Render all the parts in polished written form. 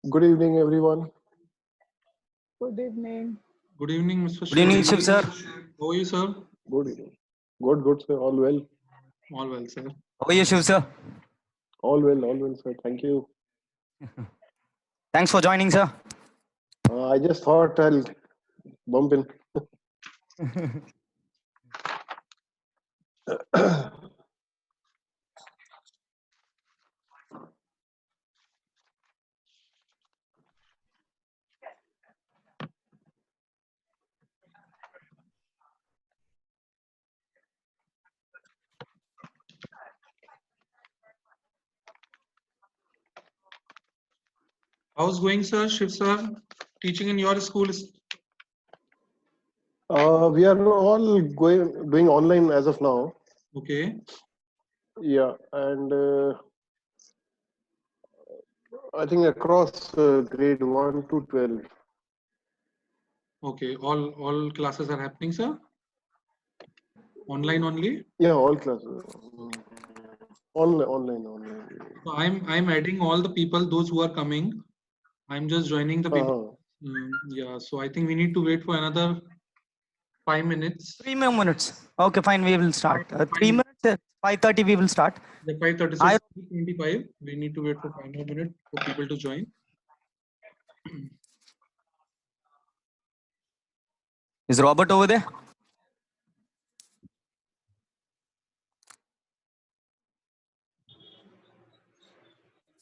Good evening, everyone. Good evening. Good evening, Mr. Good evening, Shiv sir. How are you, sir? Good evening. Good, sir. All well. All well, sir. How are you, Shiv sir? All well, sir. Thank you. Thanks for joining, sir. I just thought I'll bump in. How's going, sir? Shiv sir, teaching in your school? We are all doing online as of now. Okay. Yeah, and I think across grade 1 to 12. Okay. All classes are happening, sir? Online only? Yeah, all classes. Online. So I'm adding all the people, those who are coming. I'm just joining the people. Yeah. So I think we need to wait for another 5 minutes. 3 more minutes. Okay, fine. We will start. 3 minutes. 5:30. We will start. The 5:30. So 25. We need to wait for 5 more minutes for people to join. Is Robert over there?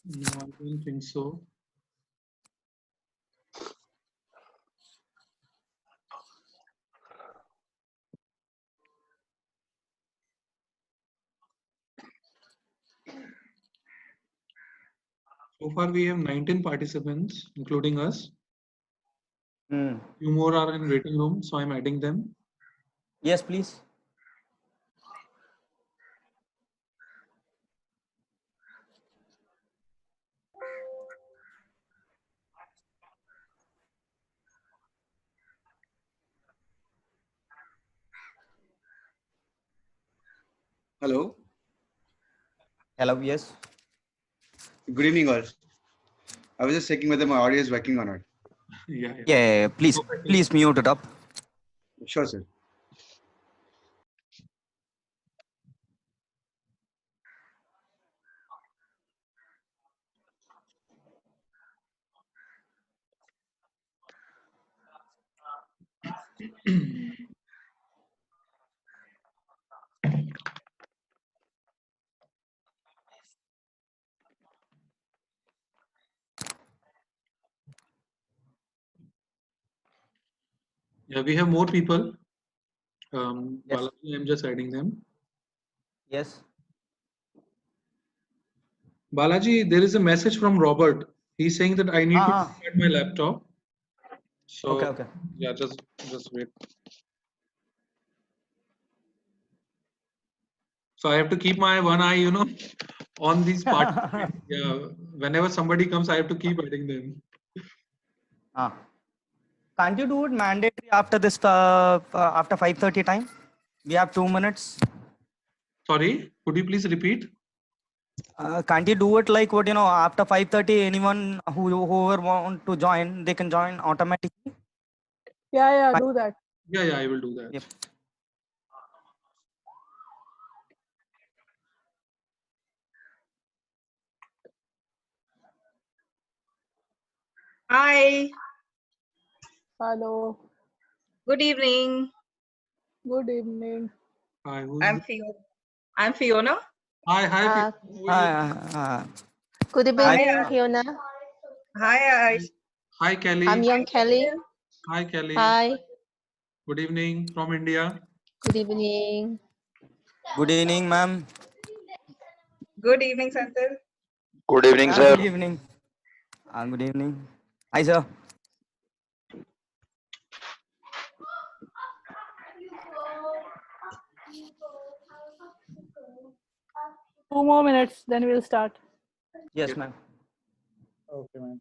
No, I don't think so. So far, we have 19 participants, including us. Few more are in waiting room, so I'm adding them. Yes, please. Hello. Hello. Yes. Good evening, all. I was just checking whether my audio is working or not. Yeah. Please mute it up. Sure, sir. Yeah, we have more people. Yes. Balaji, I'm just adding them. Yes. Balaji, there is a message from Robert. He's saying that I need to start my laptop. So Okay. yeah, just wait. So I have to keep my one eye, on these participants. Yeah, whenever somebody comes, I have to keep adding them. Can't you do it mandatory after this? After 5:30 time, we have 2 minutes. Sorry, could you please repeat? Can't you do it like what after 5:30? Anyone whoever want to join, they can join automatically. Yeah, do that. Yeah, I will do that. Yep. Hi. Hello. Good evening. Good evening. Hi, I'm Fiona. Hi. Good evening, Hi, Fiona. Hi, Hi, Kelly. I'm young Kelly. Hi, Kelly. Hi. Good evening from India. Good evening. Good evening, ma'am. Good evening, Santil. Good evening, sir. Good evening. Good evening. Hi, sir. Two more minutes, then we'll start. Yes, ma'am. Okay, ma'am.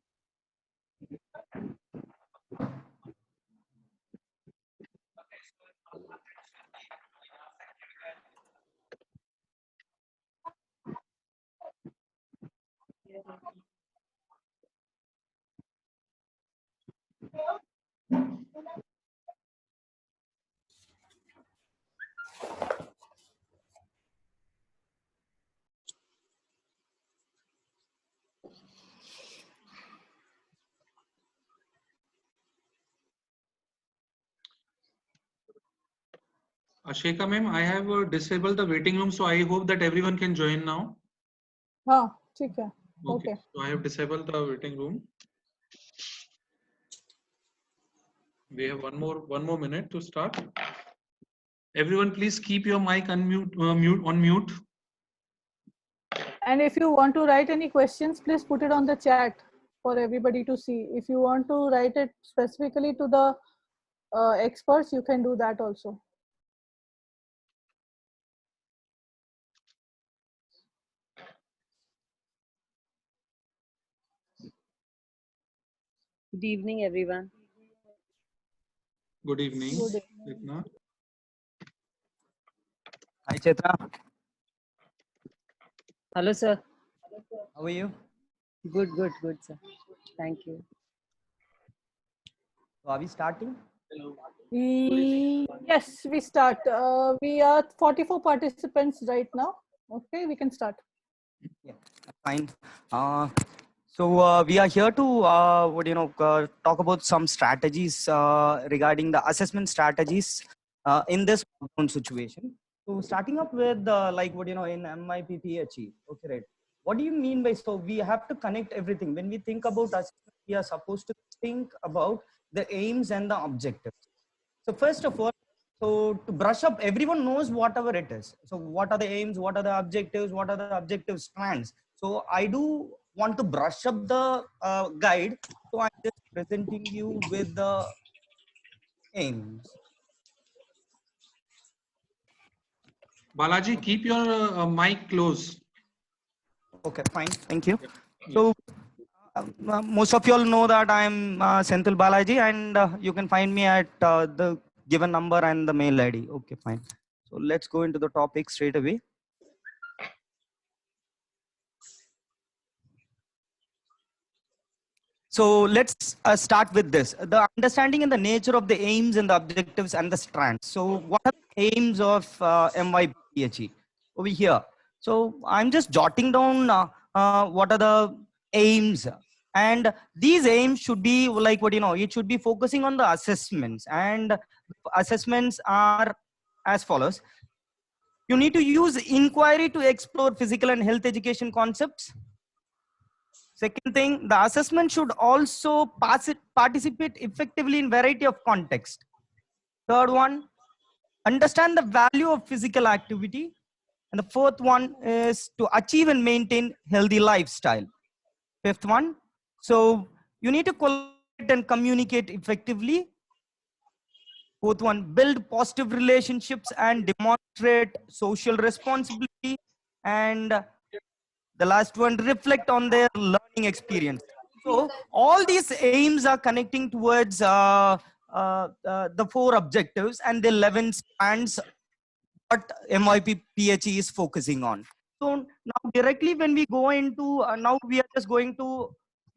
Ashika ma'am, I have disabled the waiting room, so I hope that everyone can join now. हाँ ठीक है. Okay. Okay. So I have disabled the waiting room. We have one more minute to start. Everyone, please keep your mic on mute. And if you want to write any questions, please put it on the chat for everybody to see. If you want to write it specifically to the experts, you can do that also. Good evening, everyone. Good evening. Good evening. Chetna. Hi, Chetra. Hello, sir. How are you? Good, sir. Thank you. So are we starting? Yes, we start. We are 44 participants right now. Okay, we can start. Yeah, fine. So we are here to talk about some strategies regarding the assessment strategies in this lockdown situation. So starting up with in MIPPHE. Okay, right. What do you mean by, so we have to connect everything. When we think about assessment, we are supposed to think about the aims and the objectives. So first of all, so to brush up, everyone knows whatever it is. So what are the aims? What are the objectives? What are the objective strands? So I do want to brush up the guide. So I'm just presenting you with the aims. Balaji, keep your mic close. Okay, fine. Thank you. So most of you all know that I'm Senthil Balaji, and you can find me at the given number and the mail ID. Okay, fine. So let's go into the topic straight away. So let's start with this. The understanding and the nature of the aims and the objectives and the strands. So what are the aims of MYPHE over here? So I'm just jotting down what are the aims, and these aims should be like it should be focusing on the assessments, and assessments are as follows. You need to use inquiry to explore physical and health education concepts. Second thing, the assessment should also participate effectively in variety of context. Third one, understand the value of physical activity. And the fourth one is to achieve and maintain healthy lifestyle. Fifth one, so you need to collaborate and communicate effectively. Fourth one, build positive relationships and demonstrate social responsibility. And the last one, reflect on their learning experience. So all these aims are connecting towards the 4 objectives and the 11 strands what MYPPHE is focusing on. So now directly when we go into, now we are just going to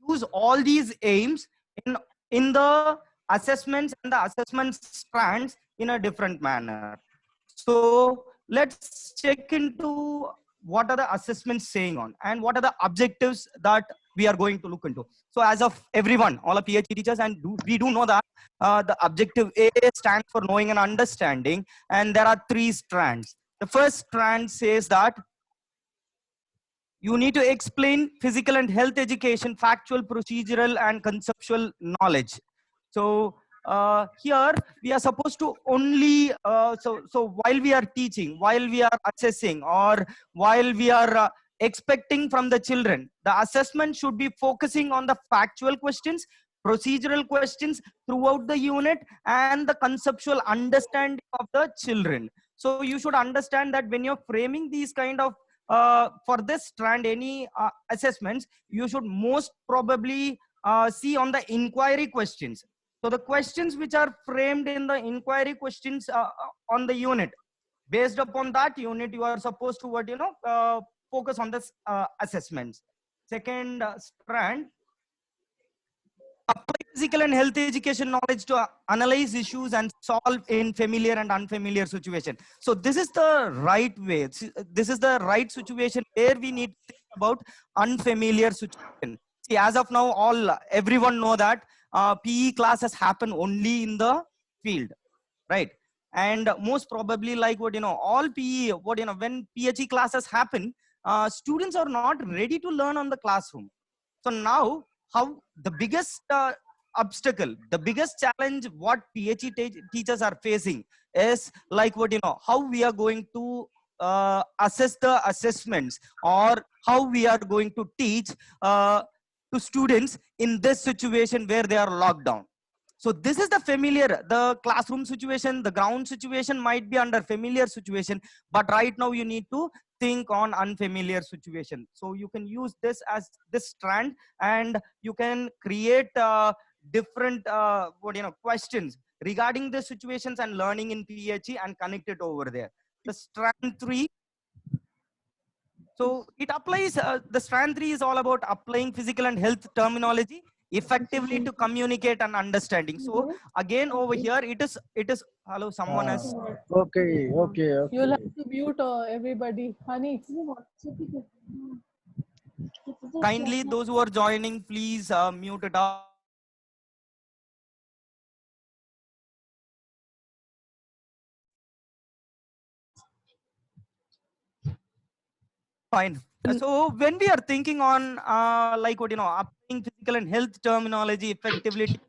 use all these aims in the assessments and the assessment strands in a different manner. So let's check into what are the assessments saying on and what are the objectives that we are going to look into. So as of everyone, all our PhD teachers, and we do know that the objective A stands for knowing and understanding, and there are 3 strands. The first strand says that you need to explain physical and health education, factual, procedural, and conceptual knowledge. So here we are supposed to only so while we are teaching, while we are assessing, or while we are expecting from the children, the assessment should be focusing on the factual questions, procedural questions throughout the unit, and the conceptual understanding of the children. So you should understand that when you're framing these kind of for this strand any assessments, you should most probably see on the inquiry questions. So the questions which are framed in the inquiry questions on the unit, based upon that unit, you are supposed to focus on this assessments. second strand, apply physical and health education knowledge to analyze issues and solve in familiar and unfamiliar situation. So this is the right way. This is the right situation where we need to think about unfamiliar situation. See, as of now, everyone know that PE classes happen only in the field, right? And most probably, like all PE, when PHE classes happen, students are not ready to learn on the classroom. So now, how the biggest obstacle, the biggest challenge what PHE teachers are facing is like how we are going to assess the assessments, or how we are going to teach to students in this situation where they are locked down. So this is the familiar, the classroom situation, the ground situation might be under familiar situation, but right now you need to think on unfamiliar situation. So you can use this as this strand, and you can create different questions regarding the situations and learning in PHE and connect it over there. The strand 3. So it applies, the strand 3 is all about applying physical and health terminology effectively to communicate and understanding. So again over here it is hello, someone has Okay. You'll have to mute everybody. Honey. kindly, those who are joining, please mute it up. Fine. So when we are thinking on applying physical and health terminology effectively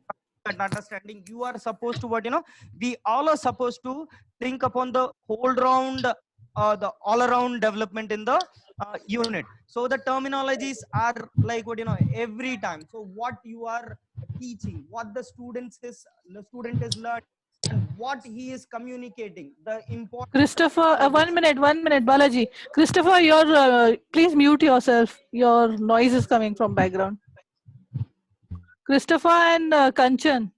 and understanding, you are supposed to we all are supposed to think upon the the all around development in the unit. So the terminologies are like every time. So what you are teaching, what the student is learning, and what he is communicating, the important. Christopher, 1 minute, Balaji. Christopher, please mute yourself. Your noise is coming from background. Christopher and Kanchan.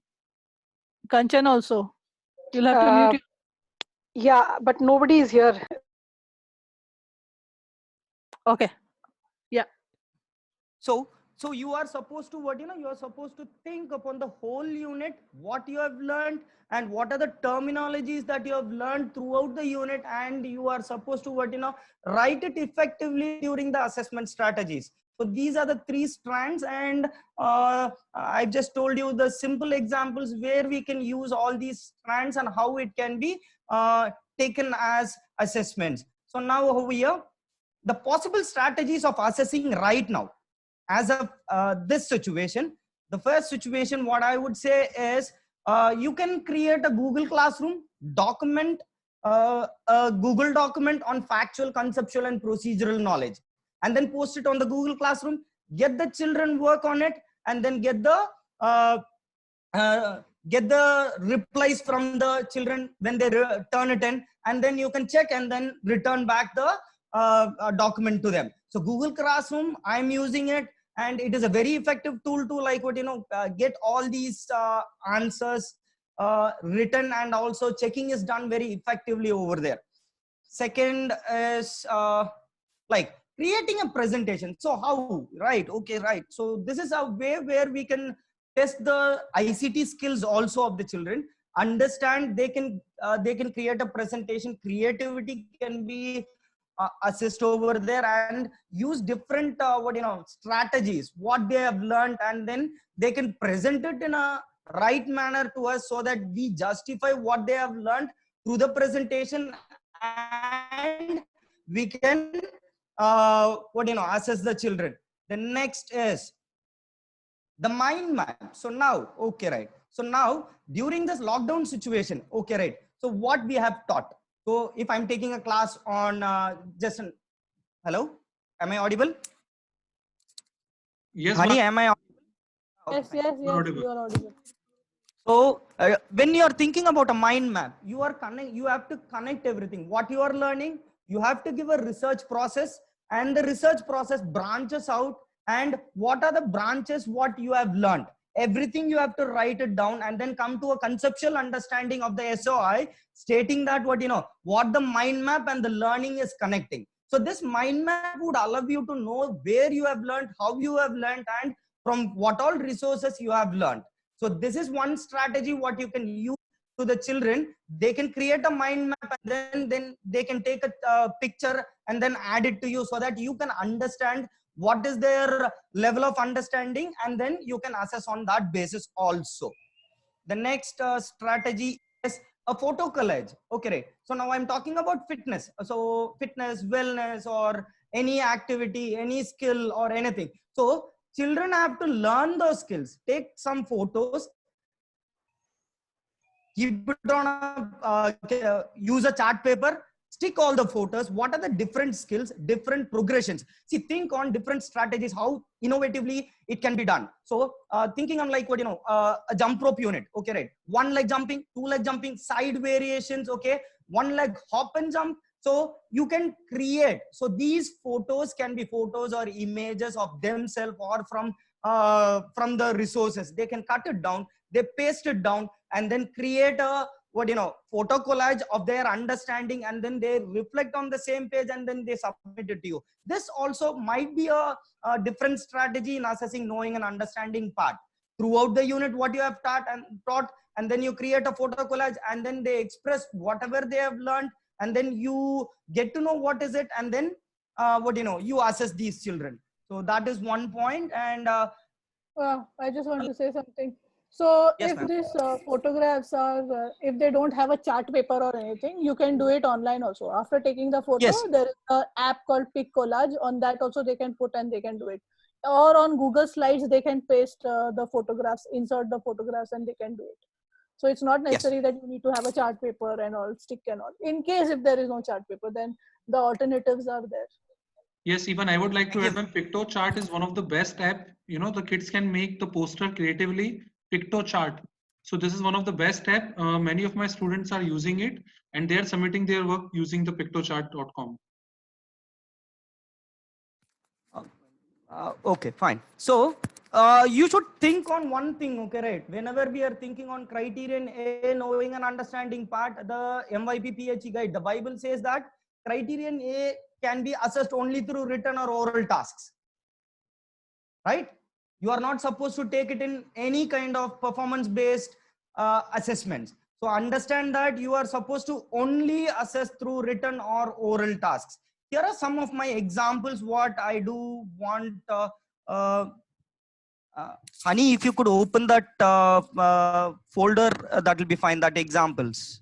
Kanchan also. You'll have to mute. Yeah, but nobody is here. Okay. Yeah. So you are supposed to you are supposed to think upon the whole unit, what you have learned, and what are the terminologies that you have learned throughout the unit, and you are supposed to write it effectively during the assessment strategies. So these are the 3 strands, and I've just told you the simple examples where we can use all these strands and how it can be taken as assessments. So now over here, the possible strategies of assessing right now as of this situation. The first situation, what I would say is you can create a Google Classroom document, a Google document on factual, conceptual, and procedural knowledge, and then post it on the Google Classroom, get the children work on it, and then get the replies from the children when they turn it in, and then you can check and then return back the document to them. So Google Classroom, I'm using it, and it is a very effective tool to get all these answers written, and also checking is done very effectively over there. Second is like creating a presentation. So how, right? Okay, right. So this is a way where we can test the ICT skills also of the children. Understand they can create a presentation. Creativity can be assist over there, and use different strategies what they have learned, and then they can present it in a right manner to us, so that we justify what they have learned through the presentation, and we can assess the children. The next is the mind map. So now, okay, right. So now during this lockdown situation, okay, right. So what we have taught. So if I'm taking a class on hello, am I audible? Yes, Honey, am I audible? Yes, you are audible. So when you are thinking about a mind map, you have to connect everything. What you are learning, you have to give a research process, and the research process branches out, and what are the branches what you have learned. Everything you have to write it down, and then come to a conceptual understanding of the SOI, stating that what the mind map and the learning is connecting. So this mind map would allow you to know where you have learned, how you have learned, and from what all resources you have learned. So this is one strategy what you can use to the children. They can create a mind map, and then they can take a picture and then add it to you, so that you can understand what is their level of understanding, and then you can assess on that basis also. The next strategy is a photo collage. Okay, so now I'm talking about fitness. So fitness, wellness, or any activity, any skill or anything. So children have to learn those skills. Take some photos, keep it on use a chart paper, stick all the photos. What are the different skills, different progressions? See, think on different strategies, how innovatively it can be done. So thinking on like what, a jump rope unit. Okay, right? One leg jumping, two leg jumping, side variations. Okay, one leg hop and jump. So you can create. So these photos can be photos or images of themselves, or from the resources. They can cut it down, they paste it down, and then create a photo collage of their understanding, and then they reflect on the same page, and then they submit it to you. This also might be a different strategy in assessing knowing and understanding part. Throughout the unit, what you have taught, and then you create a photo collage, and then they express whatever they have learned, and then you get to know what is it, and then you assess these children. So that is one point. And I just want to say something. So yes, if ma'am. these photographs are, if they don't have a chart paper or anything, you can do it online also. After taking the photo, Yes. there is an app called Pic Collage. On that also they can put and they can do it. Or on Google Slides, they can paste the photographs, insert the photographs, and they can do it. So it's not necessary that you need to have a chart paper and all, stick and all. In case if there is no chart paper, then the alternatives are there. Yes, even I would like to add one. PictoChart is one of the best app. The kids can make the poster creatively. PictoChart. So this is one of the best app. Many of my students are using it, and they are submitting their work using the pictochart.com. Okay, fine. So you should think on one thing, okay, right? Whenever we are thinking on criterion A, knowing and understanding part, the MYP PHE guide, the Bible says that criterion A can be assessed only through written or oral tasks, right? You are not supposed to take it in any kind of performance-based assessments. So understand that you are supposed to only assess through written or oral tasks. Here are some of my examples what I do want. Honey, if you could open that folder, that will be fine. That examples.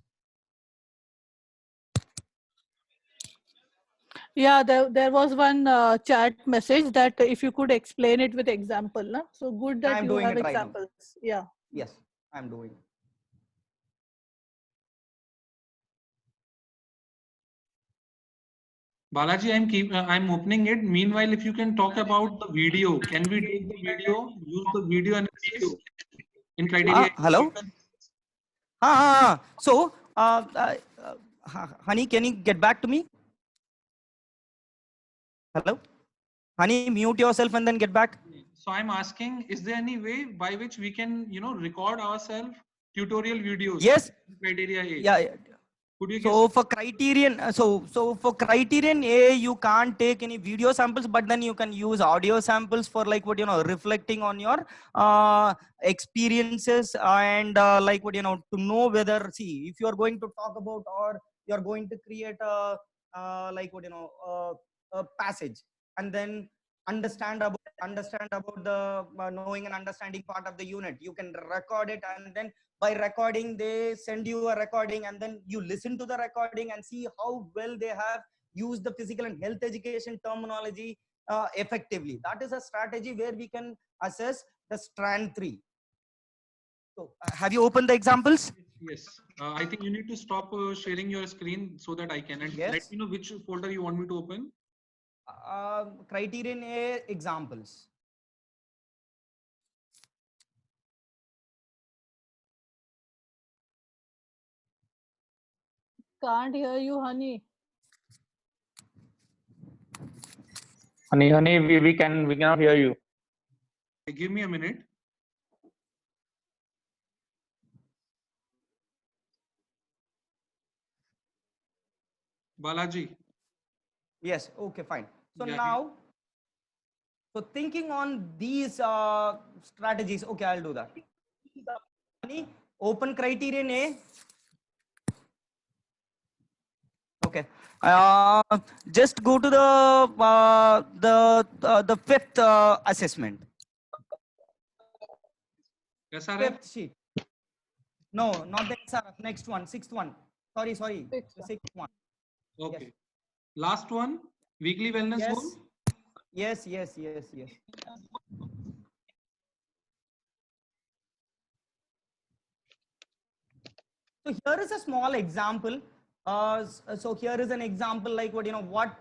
Yeah, there was one chat message that if you could explain it with example. Na? So good that I'm you doing have it right now. examples. Yeah. Yes, I'm doing. Balaji, I'm opening it. Meanwhile, if you can talk about the video, can we take the video, use the video analysis in criteria? Hello. So, Honey, can you get back to me? Hello, Honey, mute yourself and then get back. So I'm asking, is there any way by which we can, record ourselves tutorial videos? Yes. Criteria A. Yeah. Could you So for criterion, so for criterion A, you can't take any video samples, but then you can use audio samples for like what reflecting on your experiences, and like what to know whether, see, if you are going to talk about, or you are going to create a like what a passage, and then understand about the knowing and understanding part of the unit, you can record it, and then by recording they send you a recording, and then you listen to the recording and see how well they have used the physical and health education terminology effectively. That is a strategy where we can assess the strand 3. So have you opened the examples? Yes. I think you need to stop sharing your screen so that I can, and Yes. let me know which folder you want me to open. Criterion A examples. Can't hear you, Honey. Honey, we cannot hear you. Give me a minute. Balaji. Yes. Okay, fine. So Yeah. now, so thinking on these strategies, okay, I'll do that. Any open criterion A. Okay. Just go to the fifth assessment. SRF. Fifth sheet. No, not the SRF. Next one, sixth one. Sorry, the sixth one. Okay. Yes. Last one, weekly wellness Yes. goal. Yes. So here is a small example. So here is an example like what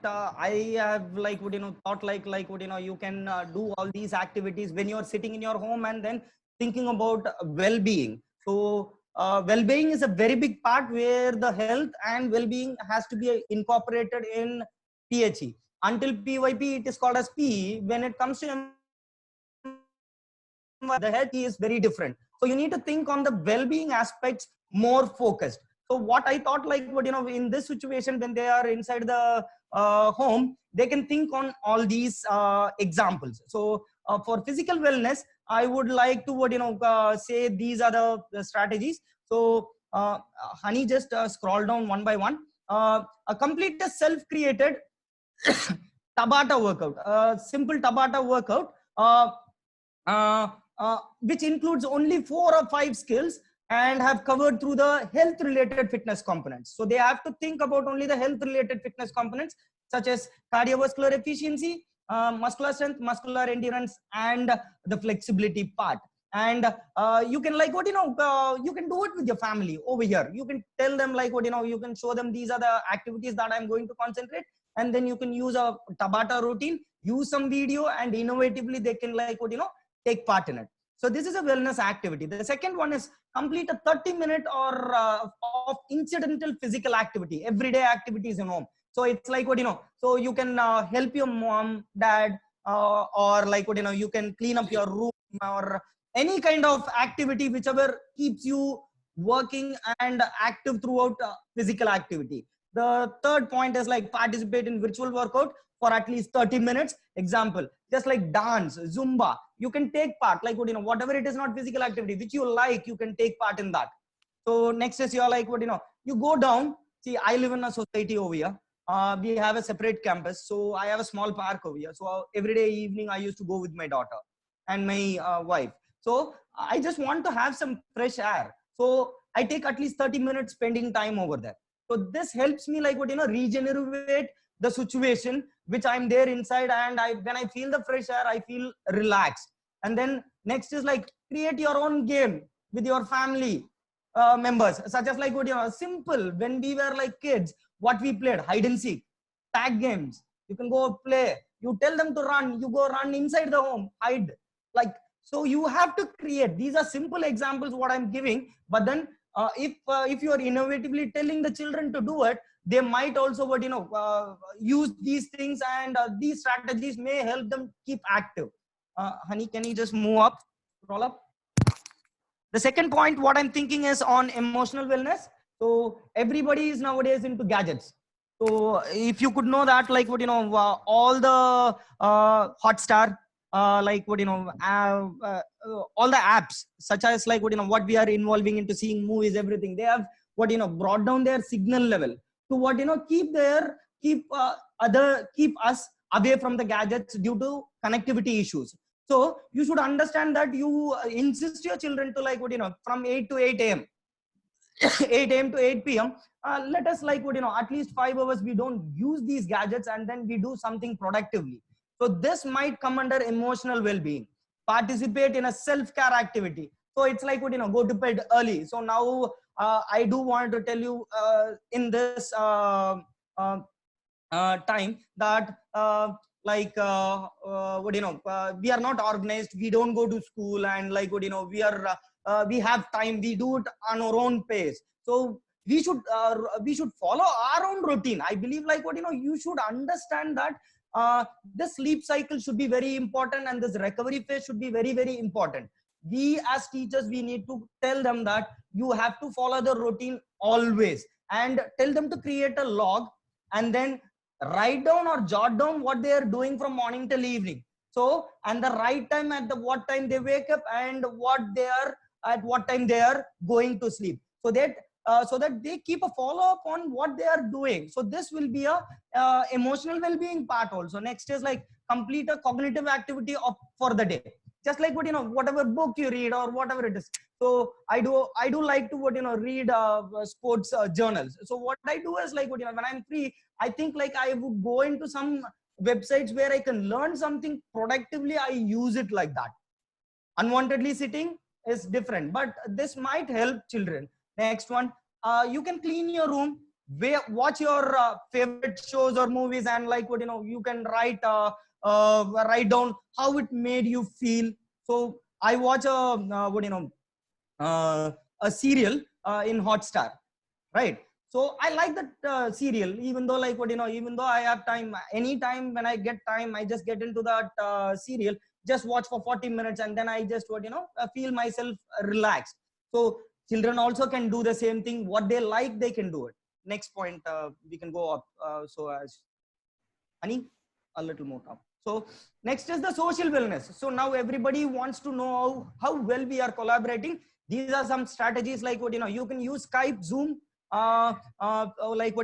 I have thought like you can do all these activities when you're sitting in your home and then thinking about well-being. So well-being is a very big part where the health and well-being has to be incorporated in PHE. Until PYP it is called as PE. When it comes to the health is very different. So you need to think on the well-being aspects more focused. So what I thought like in this situation when they are inside the home, they can think on all these examples. So for physical wellness, I would like to say these are the strategies. So Honey, just scroll down one by one. Complete a self-created Tabata workout, simple Tabata workout. Which includes only 4 or 5 skills and have covered through the health related fitness components. So they have to think about only the health related fitness components such as cardiovascular efficiency, muscular strength, muscular endurance, and the flexibility part. And you can you can do it with your family over here. You can tell them you can show them these are the activities that I'm going to concentrate, and then you can use a Tabata routine, use some video, and innovatively they can take part in it. So this is a wellness activity. The second one is complete a 30-minute or of incidental physical activity, everyday activities in home. So it's like so you can help your mom, dad, or you can clean up your room or any kind of activity whichever keeps you working and active throughout physical activity. The third point is like participate in virtual workout for at least 30 minutes. Example, just like dance, Zumba, you can take part whatever it is not physical activity which you like, you can take part in that. So next is you're you go down. See, I live in a society over here. We have a separate campus, so I have a small park over here. So every day evening I used to go with my daughter and my wife. So I just want to have some fresh air, so I take at least 30 minutes spending time over there. So this helps me regenerate the situation which I'm there inside, and when I feel the fresh air, I feel relaxed. And then next is like create your own game with your family members, such as simple, when we were like kids, what we played, hide and seek, tag games. You can go play, you tell them to run, you go run inside the home, hide. So you have to create. These are simple examples what I'm giving, but then if you are innovatively telling the children to do it, they might also use these things, and these strategies may help them keep active. Honey, can you just move up, roll up? The second point what I'm thinking is on emotional wellness. So everybody is nowadays into gadgets. So if you could know that all the Hotstar, all the apps such as what we are involving into seeing movies, everything, they have brought down their signal level to keep us away from the gadgets due to connectivity issues. So you should understand that you insist your children to from 8 to 8 a.m. 8 a.m. to 8 p.m. Let us at least 5 hours we don't use these gadgets, and then we do something productively. So this might come under emotional well-being. Participate in a self-care activity. So it's go to bed early. So now I do want to tell you in this time that we are not organized, we don't go to school, and we have time, we do it on our own pace. So we should follow our own routine. I believe you should understand that the sleep cycle should be very important, and this recovery phase should be very, very important. We as teachers, we need to tell them that you have to follow the routine always, and tell them to create a log, and then write down or jot down what they are doing from morning till evening. So, and the right time at the what time they wake up and what they are at what time they are going to sleep, so that they keep a follow up on what they are doing. So this will be a emotional well-being part also. Next is like complete a cognitive activity for the day, just like what whatever book you read or whatever it is. So I do like to read sports journals. So what I do is like when I'm free, I think like I would go into some websites where I can learn something productively. I use it like that. Unwantedly sitting is different, but this might help children. Next one, you can clean your room, watch your favorite shows or movies, and like you can write down how it made you feel. So I watch a serial in Hotstar, right? So I like that serial, even though like even though I have time, anytime when I get time, I just get into that serial, just watch for 40 minutes, and then I just feel myself relaxed. So children also can do the same thing. What they like, they can do it. Next point, we can go up. So as Ani, a little more up. So next is the social wellness. So now everybody wants to know how well we are collaborating. These are some strategies like you can use Skype, Zoom, like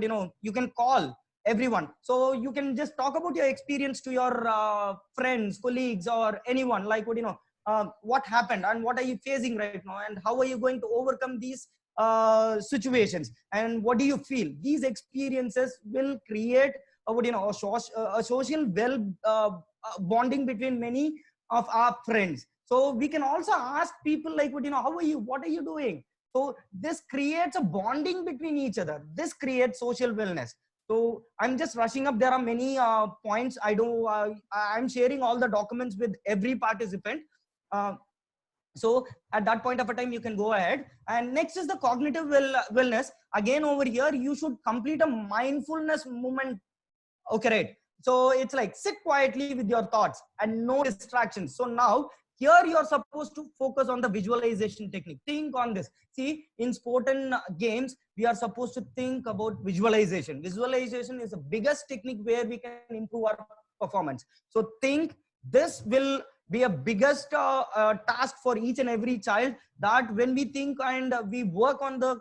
you can call everyone. So you can just talk about your experience to your friends, colleagues, or anyone, like what happened and what are you facing right now, and how are you going to overcome these situations, and what do you feel. These experiences will create a social bonding between many of our friends. So we can also ask people like how are you, what are you doing. So this creates a bonding between each other. This creates social wellness. So I'm just rushing up. There are many points. I'm sharing all the documents with every participant. So at that point of a time, you can go ahead. And next is the cognitive wellness. Again, over here, you should complete a mindfulness movement. Okay, right. So it's like sit quietly with your thoughts and no distractions. So now here you're supposed to focus on the visualization technique. Think on this. See, in sport and games, we are supposed to think about visualization. Visualization is the biggest technique where we can improve our performance. So think, this will be a biggest task for each and every child, that when we think and we work on the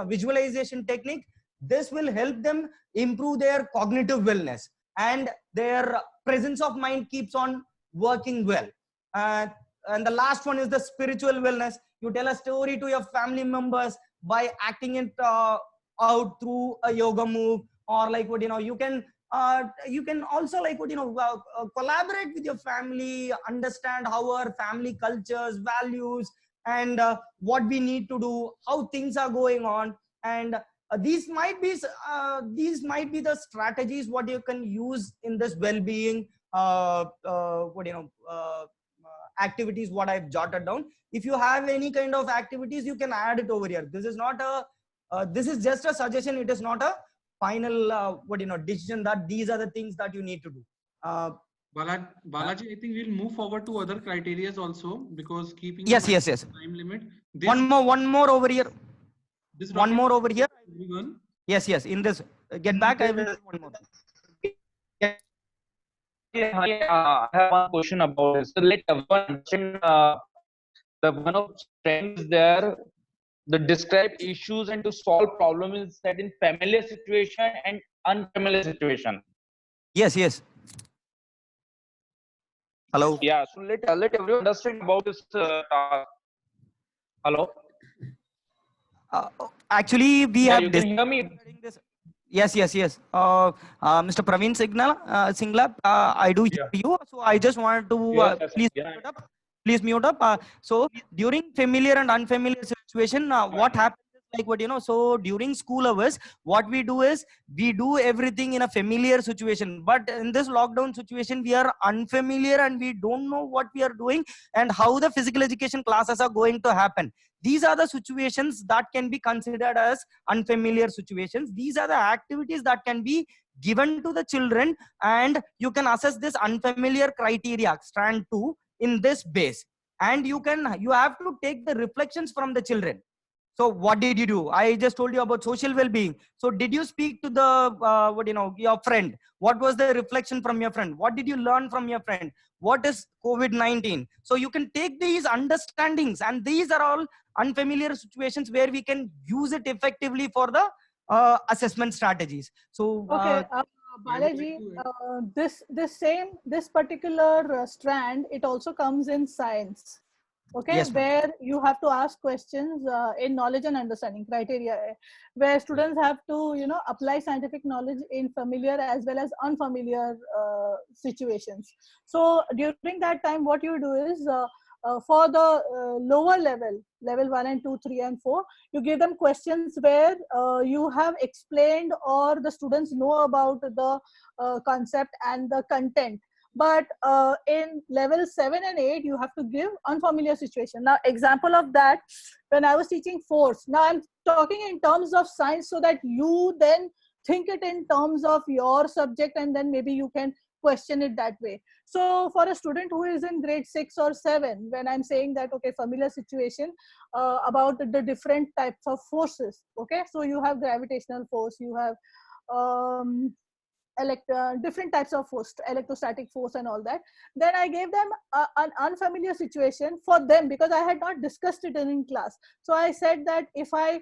visualization technique, this will help them improve their cognitive wellness, and their presence of mind keeps on working well. And the last one is the spiritual wellness. You tell a story to your family members by acting it out through a yoga move, or like you can also like collaborate with your family, understand how our family cultures, values, and what we need to do, how things are going on. And these might be the strategies what you can use in this well-being activities what I've jotted down. If you have any kind of activities, you can add it over here. This is not a this is just a suggestion. It is not a final decision that these are the things that you need to do. Balaji, I think we'll move forward to other criteria also, because keeping yes time limit. One more over here. One more over here. Everyone. Yes, in this get back, I will do one more. I have one question about this. So let everyone understand the one of strengths there, the describe issues and to solve problems is set in familiar situation and unfamiliar situation. Yes. Hello. Yeah. So let everyone understand about this task. Hello. Actually, we have. You can hear me. Yes. Mr. Praveen Singla, I do hear you. So I just wanted to please mute up. So during familiar and unfamiliar situation, what happens is like so during school hours, what we do is we do everything in a familiar situation. But in this lockdown situation, we are unfamiliar and we don't know what we are doing and how the physical education classes are going to happen. These are the situations that can be considered as unfamiliar situations. These are the activities that can be given to the children, and you can assess this unfamiliar criteria, strand 2, in this base. And you have to take the reflections from the children. So what did you do? I just told you about social well-being. So did you speak to the your friend? What was the reflection from your friend? What did you learn from your friend? What is COVID-19? So you can take these understandings, and these are all unfamiliar situations where we can use it effectively for the assessment strategies. So Okay, I would like Balaji, to this particular strand, it also comes in science. Okay, yes, ma'am. where you have to ask questions in knowledge and understanding criteria, where students have to apply scientific knowledge in familiar as well as unfamiliar situations. So during that time, what you do is for the lower level 1 and 2 3 and 4, you give them questions where you have explained or the students know about the concept and the content. But in level 7 and 8, you have to give unfamiliar situation. Now, example of that, when I was teaching force, now I'm talking in terms of science so that you then think it in terms of your subject, and then maybe you can question it that way. So for a student who is in grade 6 or 7, when I'm saying that, okay, familiar situation about the different types of forces, okay, so you have gravitational force, you have different types of force, electrostatic force and all that. Then I gave them an unfamiliar situation for them because I had not discussed it in class. So I said that if a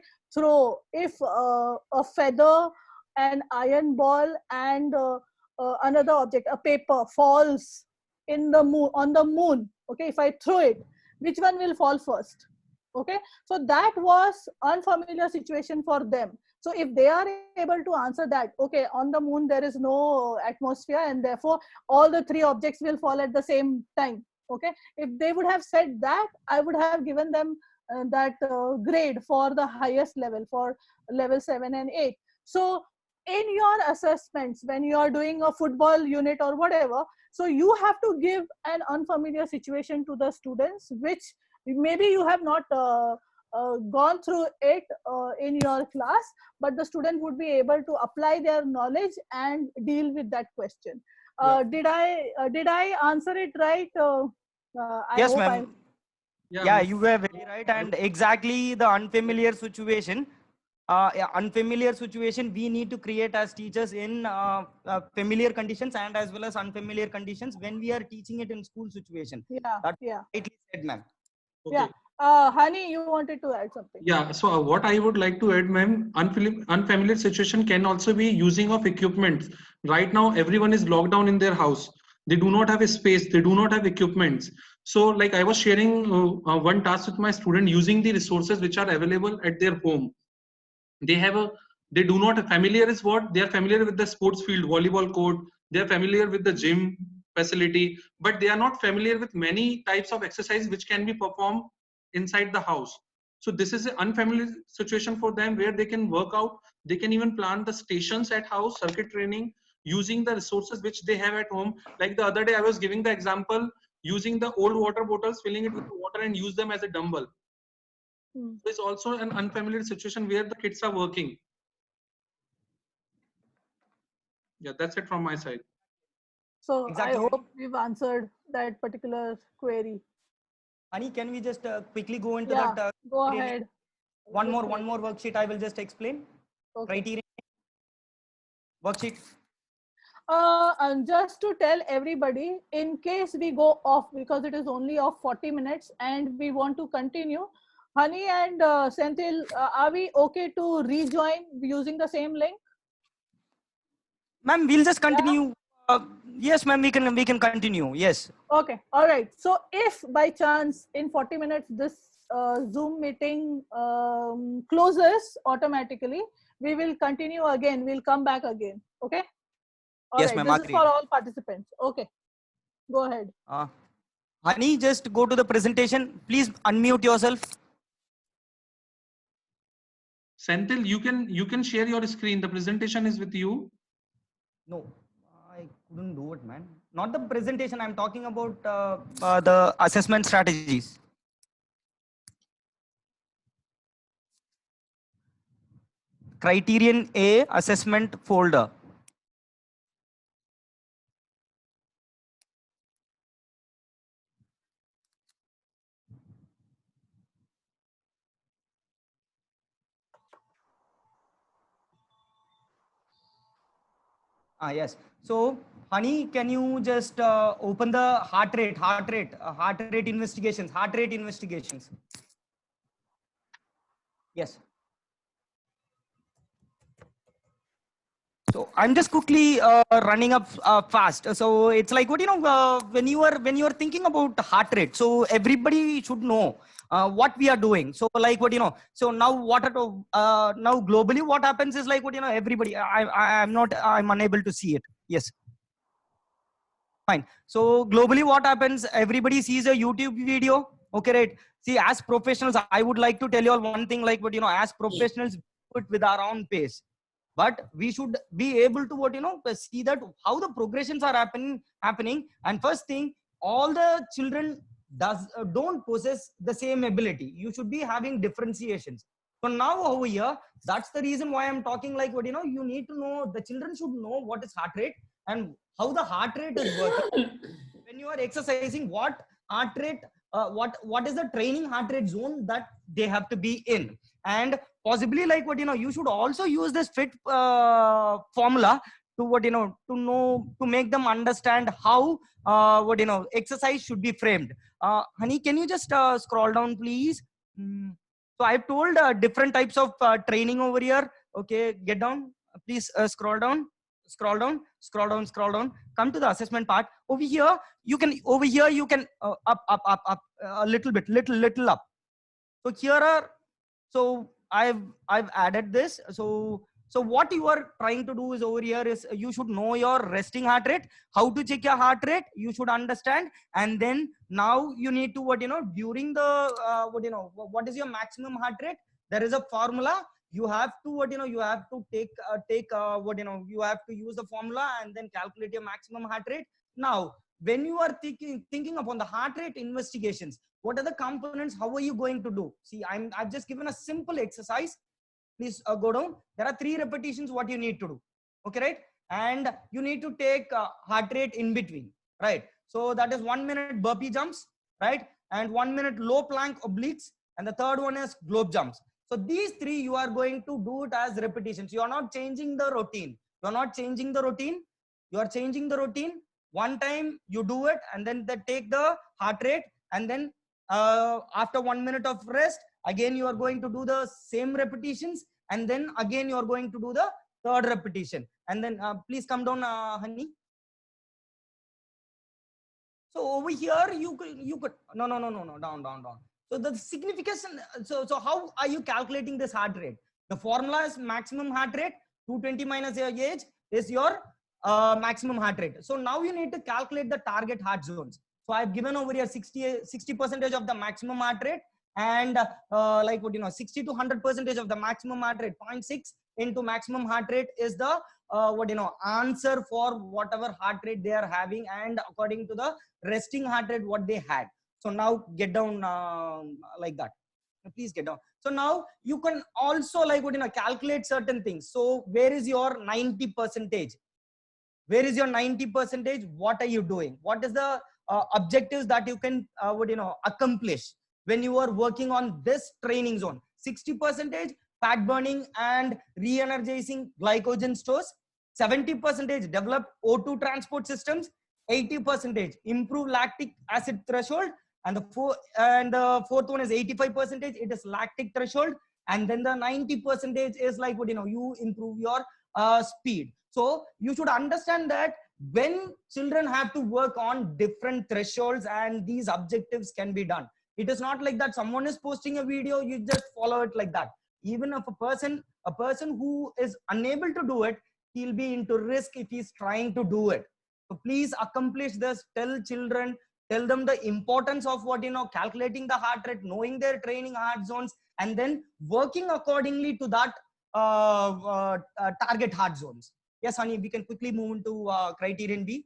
feather, an iron ball, and another object, a paper, falls on the moon, okay, if I throw it, which one will fall first? Okay, so that was unfamiliar situation for them. So if they are able to answer that, okay, on the moon there is no atmosphere and therefore all the 3 objects will fall at the same time. Okay, if they would have said that, I would have given them that grade for the highest level, for level 7 and 8. So in your assessments, when you are doing a football unit or whatever, so you have to give an unfamiliar situation to the students, which maybe you have not gone through it in your class, but the student would be able to apply their knowledge and deal with that question. Did I answer it right? I Yes, hope ma'am. Yeah, you were very right. And exactly the unfamiliar situation. Unfamiliar situation we need to create as teachers in familiar conditions and as well as unfamiliar conditions when we are teaching it in school situation. Yeah, That's yeah. rightly said, ma'am. Yeah. Honey, you wanted to add something. Yeah, so what I would like to add, ma'am, unfamiliar situation can also be using of equipment. Right now, everyone is locked down in their house. They do not have a space. They do not have equipments. So like I was sharing one task with my student using the resources which are available at their home. They do not familiar is what they are familiar with the sports field, volleyball court. They are familiar with the gym facility, but they are not familiar with many types of exercise which can be performed inside the house. So this is an unfamiliar situation for them where they can work out. They can even plan the stations at house, circuit training, using the resources which they have at home. Like the other day, I was giving the example using the old water bottles, filling it with water and use them as a dumbbell. So it's also an unfamiliar situation where the kids are working. Yeah, that's it from my side. So Exactly. I hope we've answered that particular query. Ani, can we just quickly go into Yeah, that? go Really? ahead. One more worksheet I will just explain. Okay. Criteria worksheet. And just to tell everybody, in case we go off, because it is only of 40 minutes and we want to continue, Honey and Senthil, are we okay to rejoin using the same link? Ma'am, we'll just continue. Yes, ma'am, we can continue. Yes. Okay, all right. So if by chance in 40 minutes this Zoom meeting closes automatically, we will continue again. We'll come back again. Okay. All Yes, right. ma'am, This is agreed. for all participants. Okay. Go ahead. Honey, just go to the presentation. Please unmute yourself. Senthil, you can share your screen. The presentation is with you. No, I couldn't do it, man. Not the presentation. I'm talking about the assessment strategies. Criterion A assessment folder. Yes. So, Honey, can you just open the heart rate investigations? Yes. So I'm just quickly running up fast. So it's like what when you are thinking about heart rate. So everybody should know what we are doing. So like So now now globally what happens is like everybody. I'm unable to see it. Yes. Fine. So globally what happens? Everybody sees a YouTube video. Okay, right. See, as professionals, I would like to tell you all one thing. Like as professionals, do it with our own pace, but we should be able to see that how the progressions are happening. And first thing, all the children don't possess the same ability. You should be having differentiations. So now over here, that's the reason why I'm talking like you need to know, the children should know what is heart rate and how the heart rate is working. When you are exercising, what heart rate, what is the training heart rate zone that they have to be in. And possibly like you should also use this fit formula to to make them understand how exercise should be framed. Honey, can you just scroll down please? So I've told different types of training over here. Okay, get down please. Scroll down, scroll down, scroll down, scroll down. Come to the assessment part. Over here you can up a little bit, little up. So here are, so I've added this. So what you are trying to do is over here is you should know your resting heart rate, how to check your heart rate, you should understand. And then now you need to during the what is your maximum heart rate. There is a formula. You have to you have to take you have to use the formula and then calculate your maximum heart rate. Now when you are thinking upon the heart rate investigations, what are the components? How are you going to do? See, I've just given a simple exercise. Please go down. There are 3 repetitions what you need to do. Okay, right? And you need to take heart rate in between, right? So that is 1 minute burpee jumps, right? And 1 minute low plank obliques. And the third one is globe jumps. So these 3 you are going to do it as repetitions. You are not changing the routine. You are not changing the routine. You are changing the routine. One time you do it and then take the heart rate, and then after 1 minute of rest, again you are going to do the same repetitions, and then again you are going to do the third repetition. And then please come down, Honey. So over here you could no, down. So the signification, so how are you calculating this heart rate? The formula is maximum heart rate. 220 minus your age is your maximum heart rate. So now you need to calculate the target heart zones. So I've given over here 60% of the maximum heart rate, and 60 to 100% of the maximum heart rate. 0.6 into maximum heart rate is the answer for whatever heart rate they are having, and according to the resting heart rate what they had. So now get down like that. Please get down. So now you can also calculate certain things. So where is your 90%? Where is your 90%? What are you doing? What is the objectives that you can accomplish when you are working on this training zone? 60% fat burning and re-energizing glycogen stores. 70% develop O2 transport systems. 80% improve lactic acid threshold. And the fourth one is 85%. It is lactic threshold. And then the 90% is you improve your speed. So you should understand that when children have to work on different thresholds and these objectives can be done. It is not like that someone is posting a video, you just follow it like that. Even if a person who is unable to do it, he'll be into risk if he's trying to do it. So please accomplish this. Tell children, tell them the importance of calculating the heart rate, knowing their training heart zones, and then working accordingly to that target heart zones. Yes, Honey, we can quickly move into criterion B.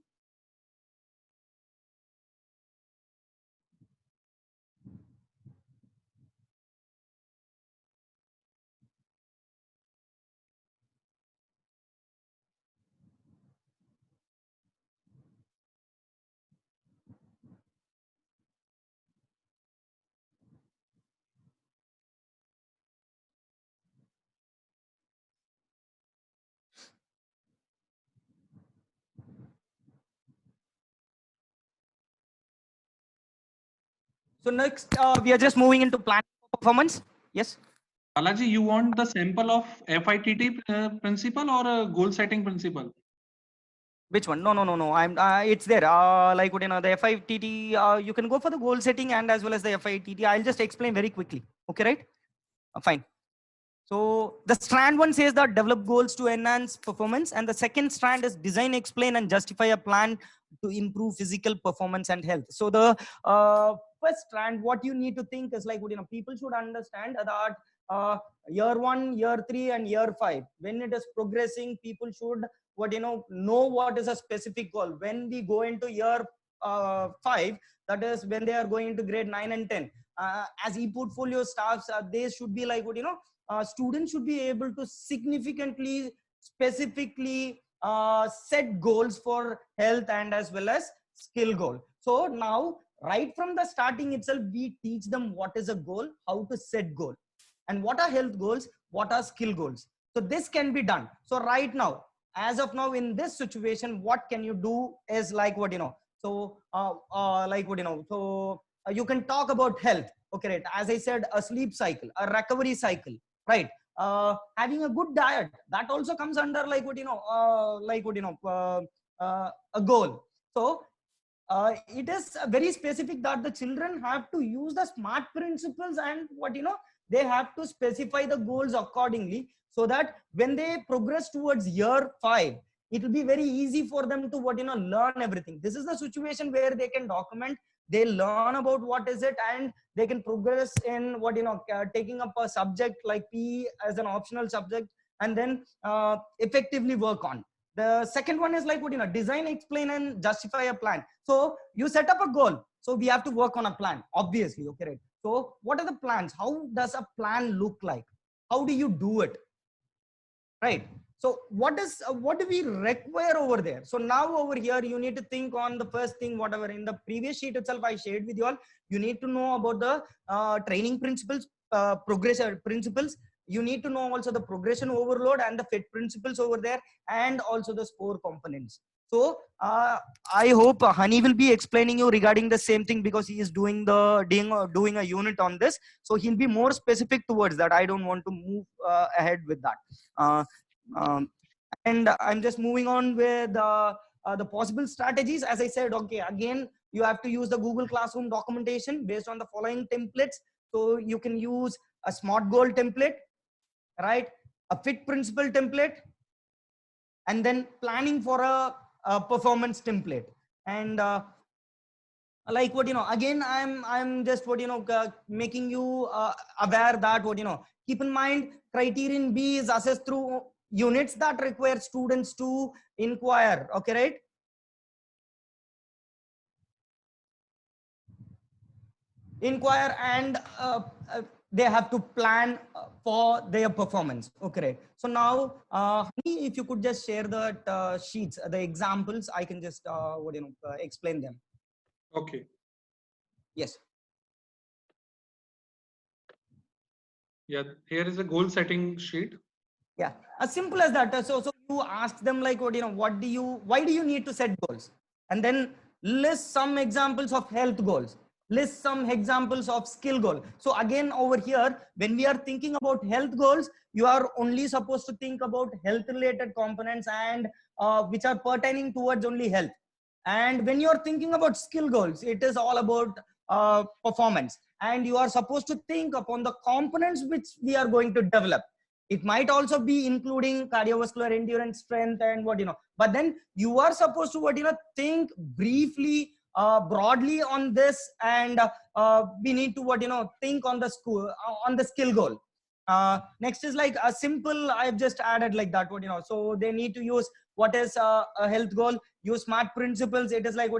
So next, we are just moving into planning for performance. Yes. Balaji, you want the sample of FITT principle or a goal setting principle? Which one? No. I'm. It's there. Like what the FITT. You can go for the goal setting and as well as the FITT. I'll just explain very quickly. Okay, right? Fine. So the strand one says that develop goals to enhance performance, and the second strand is design, explain, and justify a plan to improve physical performance and health. So the first strand, what you need to think is like people should understand that year 1, year 3, and year 5. When it is progressing, people should know what is a specific goal. When we go into year 5, that is when they are going into grade 9 and 10. As e-portfolio staffs, they should be like students should be able to significantly, specifically set goals for health and as well as skill goal. So now, right from the starting itself, we teach them what is a goal, how to set goal, and what are health goals, what are skill goals. So this can be done. So right now, as of now, in this situation, what can you do is like so so you can talk about health. Okay, right? As I said, a sleep cycle, a recovery cycle, right? Having a good diet, that also comes under like a goal. So it is very specific that the children have to use the SMART principles, and they have to specify the goals accordingly, so that when they progress towards year 5, it will be very easy for them to learn everything. This is the situation where they can document, they learn about what is it, and they can progress in taking up a subject like PE as an optional subject, and then effectively work on. The second one is like design, explain, and justify a plan. So you set up a goal, so we have to work on a plan, obviously. Okay, right? So what are the plans? How does a plan look like? How do you do it, right? So what do we require over there? So now over here, you need to think on the first thing, whatever in the previous sheet itself I shared with you all. You need to know about the training principles, progression principles. You need to know also the progression overload and the fit principles over there, and also the score components. So I hope Hani will be explaining you regarding the same thing, because he is doing a unit on this. So he'll be more specific towards that. I don't want to move ahead with that. And I'm just moving on with the possible strategies. As I said, okay, again, you have to use the Google Classroom documentation based on the following templates. So you can use a SMART goal template, right? A fit principle template, and then planning for a performance template. And like again, I'm just making you aware that keep in mind, criterion B is assessed through units that require students to inquire. Okay, right? Inquire, and they have to plan for their performance. Okay, right? So now if you could just share the sheets, the examples, I can just explain them. Okay. Yes. Yeah, here is a goal setting sheet. Yeah, as simple as that. So you ask them like, why do you need to set goals? And then list some examples of health goals, list some examples of skill goal. So again, over here, when we are thinking about health goals, you are only supposed to think about health related components, and which are pertaining towards only health. And when you're thinking about skill goals, it is all about performance, and you are supposed to think upon the components which we are going to develop. It might also be including cardiovascular endurance, strength, and but then you are supposed to think briefly, broadly on this, and we need to think on the skill goal. Next is like a simple, I've just added like that, so they need to use what is a health goal. Use SMART principles. It is like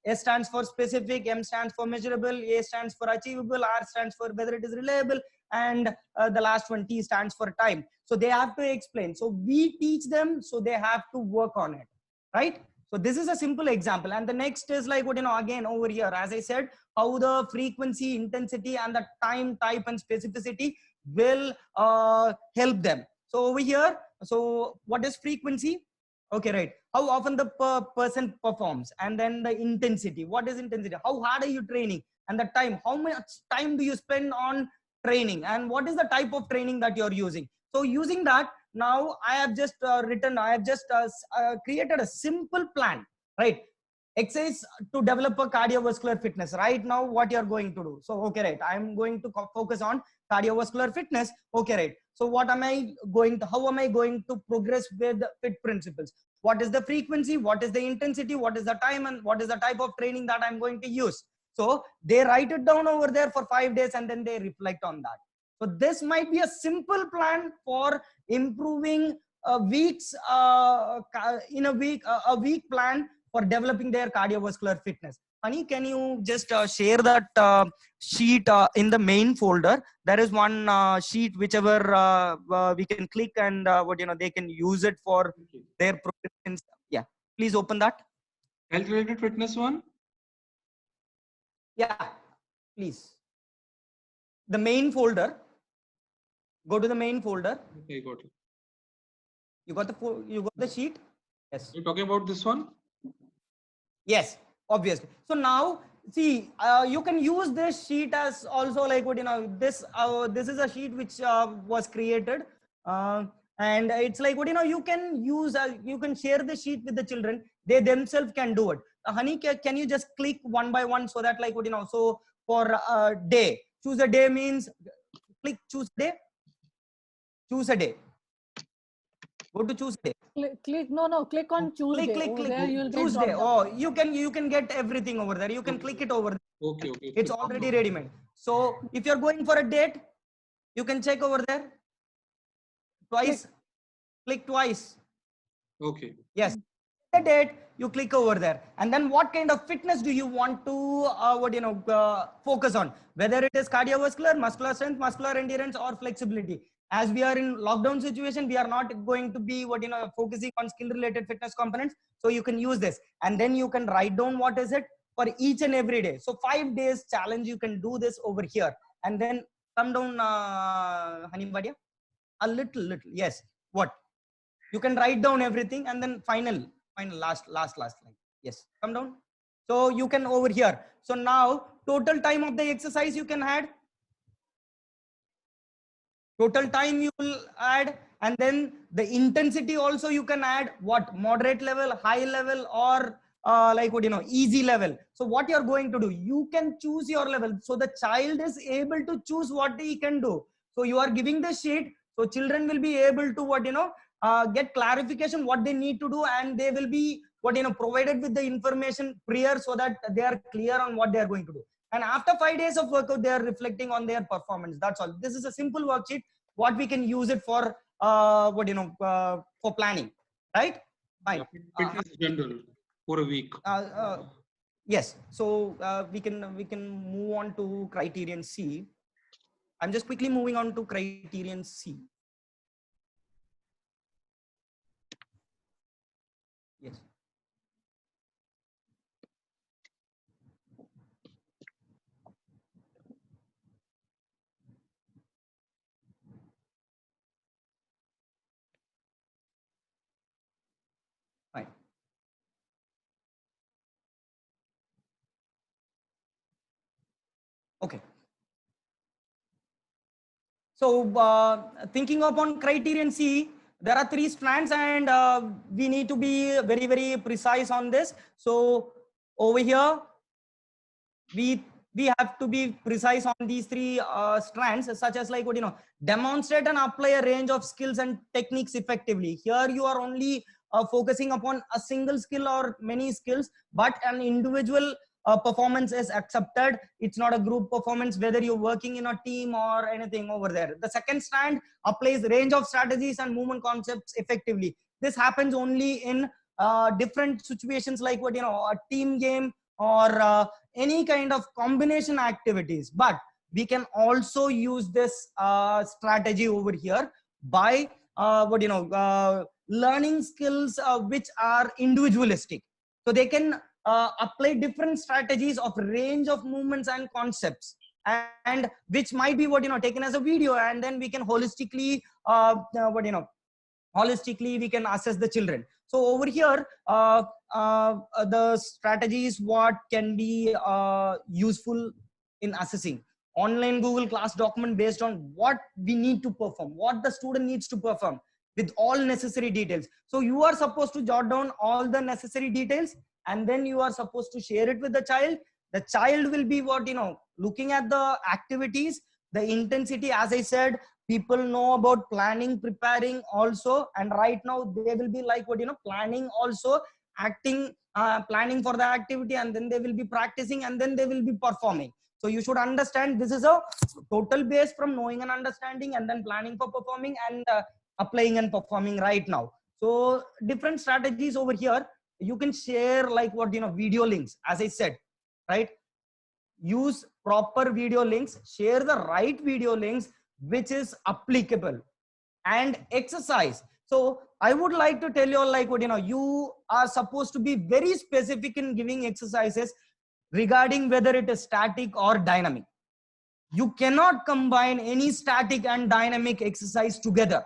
S stands for specific, M stands for measurable, A stands for achievable, R stands for whether it is reliable, and the last one, T, stands for time. So they have to explain. So we teach them, so they have to work on it, right? So this is a simple example. And the next is like again over here, as I said, how the frequency, intensity, and the time, type, and specificity will help them. So over here, so what is frequency? Okay, right. How often the person performs, and then the intensity. What is intensity? How hard are you training? and the time, how much time do you spend on training, and what is the type of training that you're using. So using that, now I have just created a simple plan, right? Exercise to develop a cardiovascular fitness. Right now, what you're going to do. So, okay, right. I'm going to focus on cardiovascular fitness. Okay, right. So how am I going to progress with fit principles? What is the frequency? What is the intensity? What is the time? And what is the type of training that I'm going to use? So they write it down over there for 5 days and then they reflect on that. So this might be a simple plan for improving a week plan for developing their cardiovascular fitness. Honey, can you just share that sheet in the main folder? There is one sheet whichever we can click and they can use it for their progressions. Yeah, please open that. Health related fitness one. Yeah, please. The main folder. Go to the main folder. Okay, got it. You got the sheet? Yes. You're talking about this one? Yes, obviously. So now see, you can use this sheet as also like this is a sheet which was created and it's like you can use you can share the sheet with the children. They themselves can do it. Honey, can you just click one by one so that so for a day, choose a day means click choose day. Choose a day. Go to choose day. Click on Tuesday. Click. There you'll Tuesday. get Oh, you can get everything over there. You can click it over there. Okay. It's already ready-made. So if you're going for a date, you can check over there. Twice. Click twice. Okay. Yes. The date, you click over there. And then what kind of fitness do you want to focus on? Whether it is cardiovascular, muscular strength, muscular endurance, or flexibility. As we are in lockdown situation, we are not going to be focusing on skill related fitness components. So you can use this and then you can write down what is it for each and every day. So 5 days challenge, you can do this over here and then come down, Honey Badia, a little. Yes. What? You can write down everything and then final last line. Yes. Come down. So you can over here. So now total time of the exercise you can add. Total time you will add, and then the intensity also you can add. What? Moderate level, high level, or easy level. So what you're going to do, you can choose your level. So the child is able to choose what he can do. So you are giving the sheet, so children will be able to get clarification what they need to do, and they will be provided with the information prior so that they are clear on what they are going to do. And after 5 days of workout, they are reflecting on their performance. That's all. This is a simple worksheet. What we can use it for, for planning, right? Fine. Fitness general for a week. Yes. So we can move on to criterion C. I'm just quickly moving on to criterion C. Yes. Fine. Okay. So thinking upon criterion C, there are 3 strands and we need to be very, very precise on this. So over here, we have to be precise on these 3 strands, such as demonstrate and apply a range of skills and techniques effectively. Here you are only focusing upon a single skill or many skills, but an individual performance is accepted. It's not a group performance, whether you're working in a team or anything over there. The second strand applies range of strategies and movement concepts effectively. This happens only in different situations like a team game or any kind of combination activities. But we can also use this strategy over here by learning skills which are individualistic. So they can apply different strategies of range of movements and concepts, and which might be taken as a video, and then we can holistically holistically we can assess the children. So over here the strategies what can be useful in assessing. Online Google Class document based on what we need to perform, what the student needs to perform, with all necessary details. So you are supposed to jot down all the necessary details, and then you are supposed to share it with the child. The child will be looking at the activities, the intensity. As I said, people know about planning, preparing also, and right now they will be like planning also, acting, planning for the activity, and then they will be practicing, and then they will be performing. So you should understand this is a total base from knowing and understanding, and then planning for performing, and applying and performing right now. So different strategies over here. You can share like video links, as I said, right? Use proper video links, share the right video links which is applicable, and exercise. So I would like to tell you all, like you are supposed to be very specific in giving exercises regarding whether it is static or dynamic. You cannot combine any static and dynamic exercise together,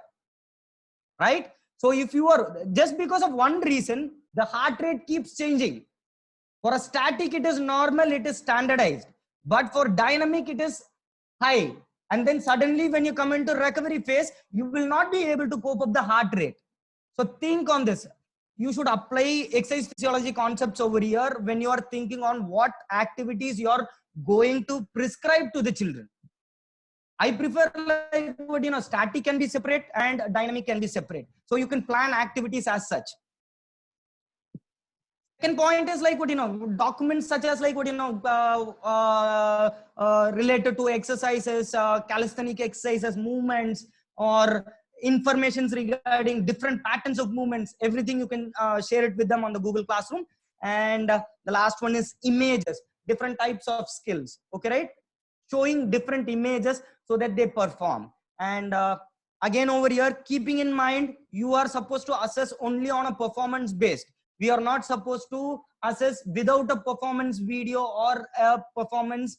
right? So if you are, just because of one reason, the heart rate keeps changing. For a static, it is normal, it is standardized, but for dynamic, it is high. And then suddenly when you come into recovery phase, you will not be able to cope up the heart rate. So think on this. You should apply exercise physiology concepts over here when you are thinking on what activities you are going to prescribe to the children. I prefer like static can be separate and dynamic can be separate. So you can plan activities as such. Second point is like documents such as like related to exercises, calisthenic exercises, movements, or informations regarding different patterns of movements. Everything you can share it with them on the Google Classroom. And the last one is images, different types of skills. Okay, right? Showing different images so that they perform. And again over here, keeping in mind, you are supposed to assess only on a performance based. We are not supposed to assess without a performance video or a performance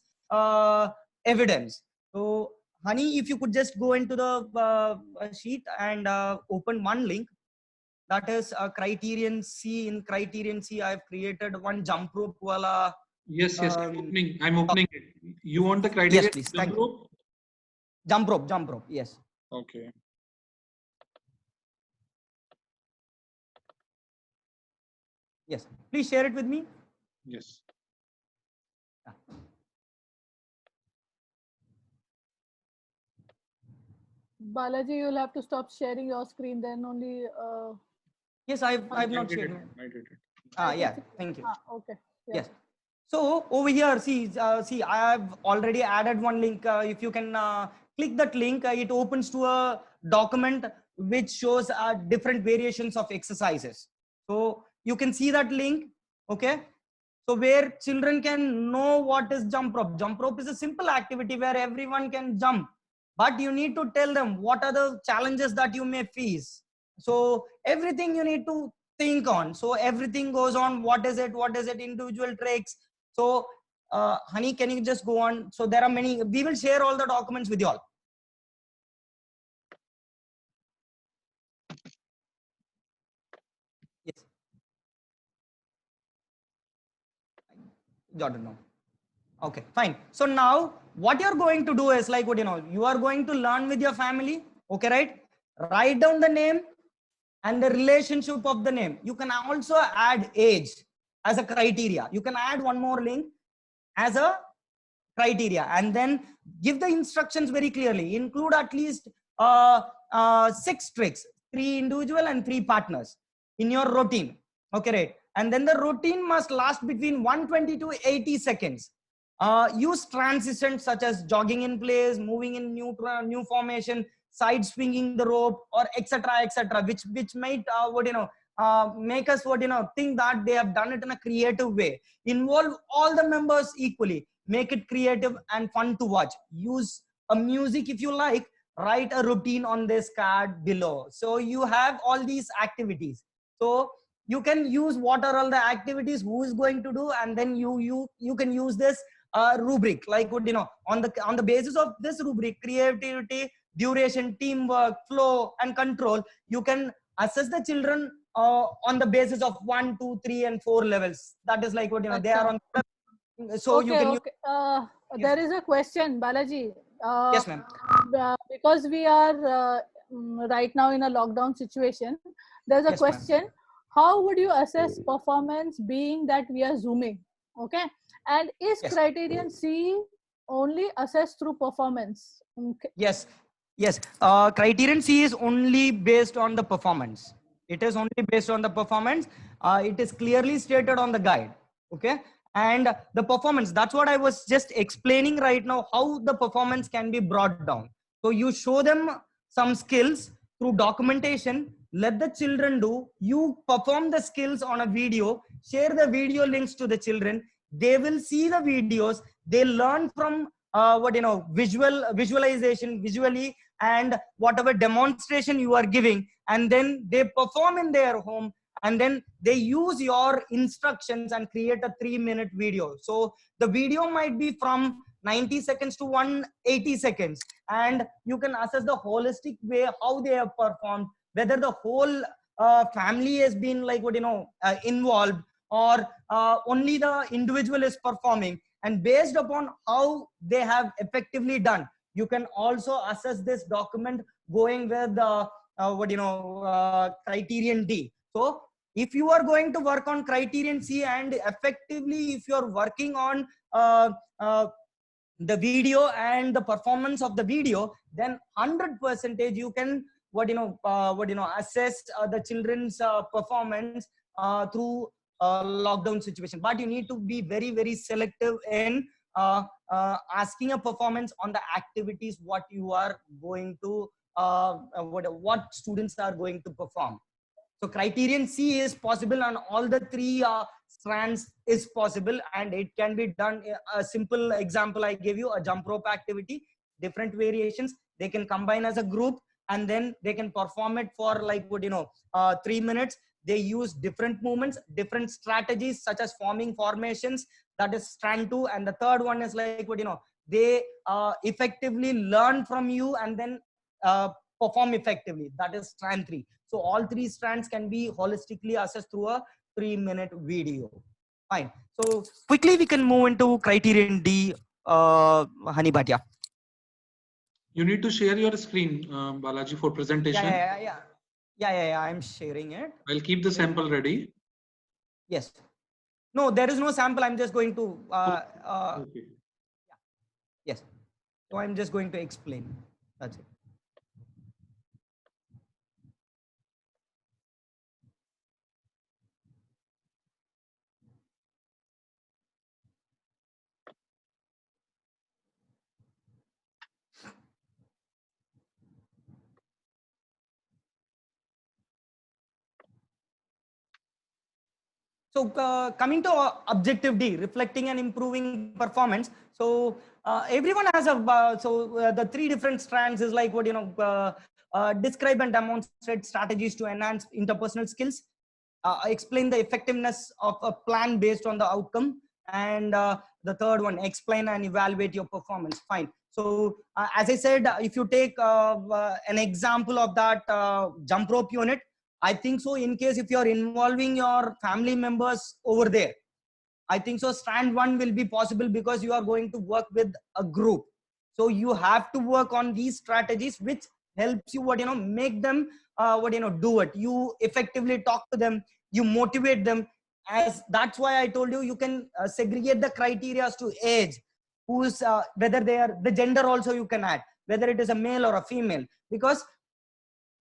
evidence. So Honey, if you could just go into the sheet and open one link. That is criterion C. In criterion C, I have created one jump rope wala. Yes, I'm opening it. You want the criteria? Yes, please. Thank you. Jump rope. Yes. Okay. Yes. Please share it with me. Yes. Balaji, you'll have to stop sharing your screen, then only. Yes, I've not shared it. I did it. Yeah. Thank you. Okay. Yeah. Yes. So over here, see, I have already added one link. If you can click that link, it opens to a document which shows different variations of exercises. So you can see that link. Okay. So where children can know what is jump rope. Jump rope is a simple activity where everyone can jump, but you need to tell them what are the challenges that you may face. So everything you need to think on. So everything goes on. What is it? Individual tricks. So Honey, can you just go on? So there are many. We will share all the documents with you all. Yes. Jordan, no. Okay, fine. So now what you're going to do is like you are going to learn with your family. Okay, right? Write down the name and the relationship of the name. You can also add age as a criteria. You can add one more link as a criteria, and then give the instructions very clearly. Include at least 6 tricks, 3 individual and 3 partners in your routine. Okay, right? And then the routine must last between 120 to 80 seconds. Use transitions such as jogging in place, moving in new formation, side swinging the rope, or etc., which might make us think that they have done it in a creative way. Involve all the members equally. Make it creative and fun to watch. Use a music if you like. Write a routine on this card below. So you have all these activities. So you can use what are all the activities, who is going to do, and then you can use this rubric, like on the basis of this rubric, creativity, duration, teamwork, flow, and control. You can assess the children on the basis of 1, 2, 3, and 4 levels. That is like they are on. So okay, you can. Okay. there is a question, Balaji. Yes, ma'am. Because we are right now in a lockdown situation, there's a Yes, ma'am. question: how would you assess performance, being that we are zooming? Okay, and is Yes. criterion C only assessed through performance? Okay. Yes, yes. Criterion C is only based on the performance. It is only based on the performance. It is clearly stated on the guide. Okay, and the performance. That's what I was just explaining right now. How the performance can be brought down. So you show them some skills through documentation. Let the children do. You perform the skills on a video. Share the video links to the children. They will see the videos. They learn from visualization visually, and whatever demonstration you are giving, and then they perform in their home, and then they use your instructions and create a 3-minute video. So the video might be from 90 seconds to 180 seconds, and you can assess the holistic way how they have performed, whether the whole family has been involved, or only the individual is performing. And based upon how they have effectively done, you can also assess this document going with criterion D. So if you are going to work on criterion C, and effectively if you are working on the video and the performance of the video, then 100% you can assess the children's performance through lockdown situation. But you need to be very, very selective in asking a performance on the activities what you are going to what students are going to perform. So criterion C is possible, and all the 3 strands is possible, and it can be done. A simple example I gave you, a jump rope activity, different variations, they can combine as a group, and then they can perform it for 3 minutes. They use different movements, different strategies, such as forming formations. That is strand 2. And the third one is they effectively learn from you and then perform effectively. That is strand 3. So all 3 strands can be holistically assessed through a 3-minute video. Fine. So quickly we can move into criterion D, Hani Bhatia. You need to share your screen, Balaji, for presentation. Yeah, I'm sharing it. I'll keep the sample ready. Yes. No, there is no sample. I'm just going to Okay. yes. So I'm just going to explain. That's it. So coming to objective D, reflecting and improving performance. So everyone has the 3 different strands is describe and demonstrate strategies to enhance interpersonal skills, explain the effectiveness of a plan based on the outcome, and the third one, explain and evaluate your performance. Fine. So as I said, if you take an example of that jump rope unit, I think so, in case if you're involving your family members over there, I think so strand 1 will be possible, because you are going to work with a group. So you have to work on these strategies which helps you make them do it. You effectively talk to them, you motivate them. As that's why I told you, you can segregate the criteria to age, who's whether they are the gender, also you can add whether it is a male or a female, because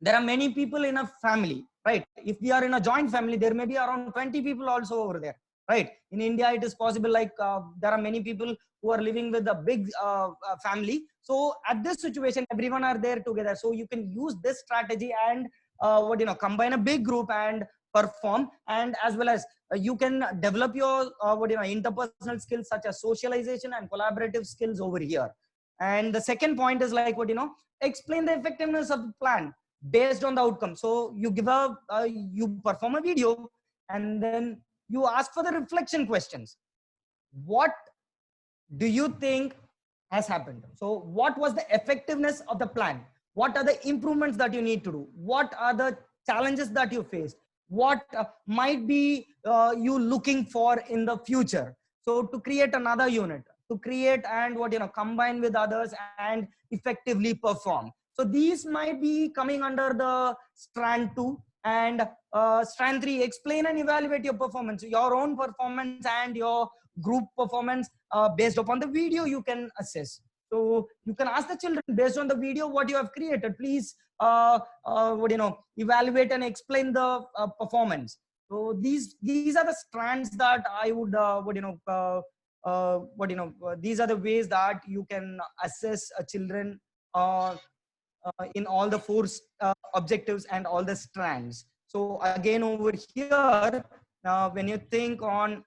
there are many people in a family, right? If we are in a joint family, there may be around 20 people also over there, right? In India, it is possible there are many people who are living with a big family. So at this situation, everyone are there together. So you can use this strategy and combine a big group and perform, and as well as you can develop your interpersonal skills such as socialization and collaborative skills over here. And the second point is explain the effectiveness of the plan based on the outcome. So you give you perform a video, and then you ask for the reflection questions. What do you think has happened? So what was the effectiveness of the plan? What are the improvements that you need to do? What are the challenges that you faced? What might be you looking for in the future? So to create another unit, to create and combine with others and effectively perform. So these might be coming under the strand 2. And strand 3, explain and evaluate your performance, your own performance and your group performance based upon the video you can assess. So you can ask the children, based on the video what you have created, please evaluate and explain the performance. So these are the strands that I would these are the ways that you can assess a children in all the 4 objectives and all the strands. So again, over here, when you think on,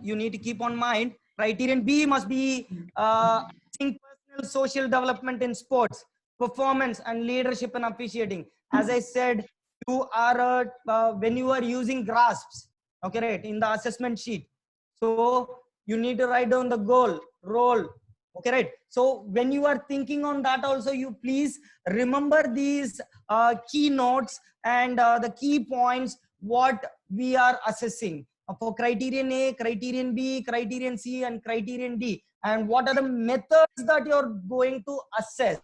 you need to keep on mind, criterion B must be personal social development in sports, performance and leadership and officiating. As I said, you are when you are using grasps, okay, right, in the assessment sheet. So you need to write down the goal, role, okay, right. So when you are thinking on that also, you please remember these key notes and the key points what we are assessing for criterion A, criterion B, criterion C and criterion D, and what are the methods that you're going to assess.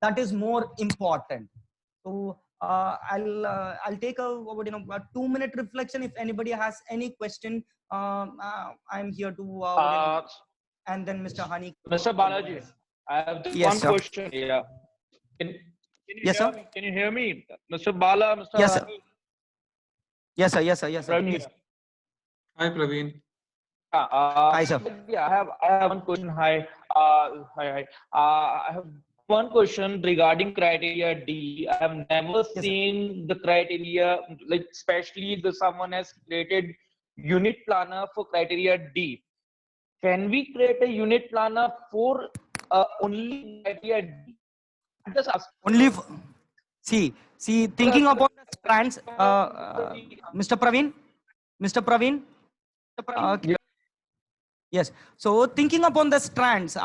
That is more important. So I'll take a 2-minute reflection. If anybody has any question, I'm here to and then Mr. Hani. Mr. Balaji, I have just Yes, one sir. question here. Can you Yes, hear sir. me? Can you hear me? Mr. Bala, Mr. Yes, sir. Hani, Yes, sir. Yes, sir. Yes, sir. Praveen Please. here. Hi, Praveen. Hi, sir. Yeah, I have one question. Hi. Hi. I have one question regarding criteria D. I have never sir. seen the criteria, like especially someone has created unit planner for criteria D. Can we create a unit planner for only criteria D? I'm just asking. Only see, thinking about the strands, Mr. Praveen. Yeah. Yes. So thinking upon the strands,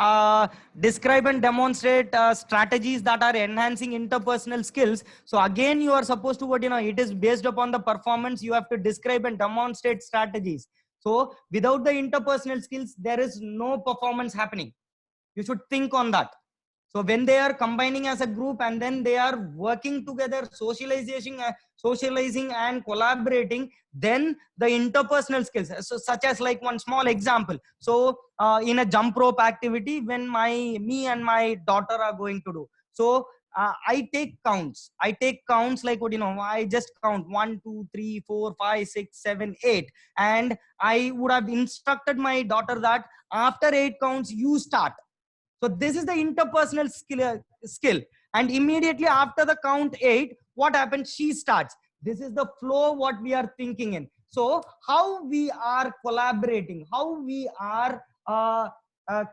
describe and demonstrate strategies that are enhancing interpersonal skills. So again, you are supposed to it is based upon the performance. You have to describe and demonstrate strategies. So without the interpersonal skills, there is no performance happening. You should think on that. So when they are combining as a group and then they are working together, socializing and collaborating, then the interpersonal skills, so such as like one small example. So in a jump rope activity, when me and my daughter are going to do, so I take counts like I just count 1 2 3 4 5 6 7 8, and I would have instructed my daughter that after 8 counts you start. So this is the interpersonal skill. And immediately after the count 8, what happens? She starts. This is the flow what we are thinking in. So how we are collaborating, how we are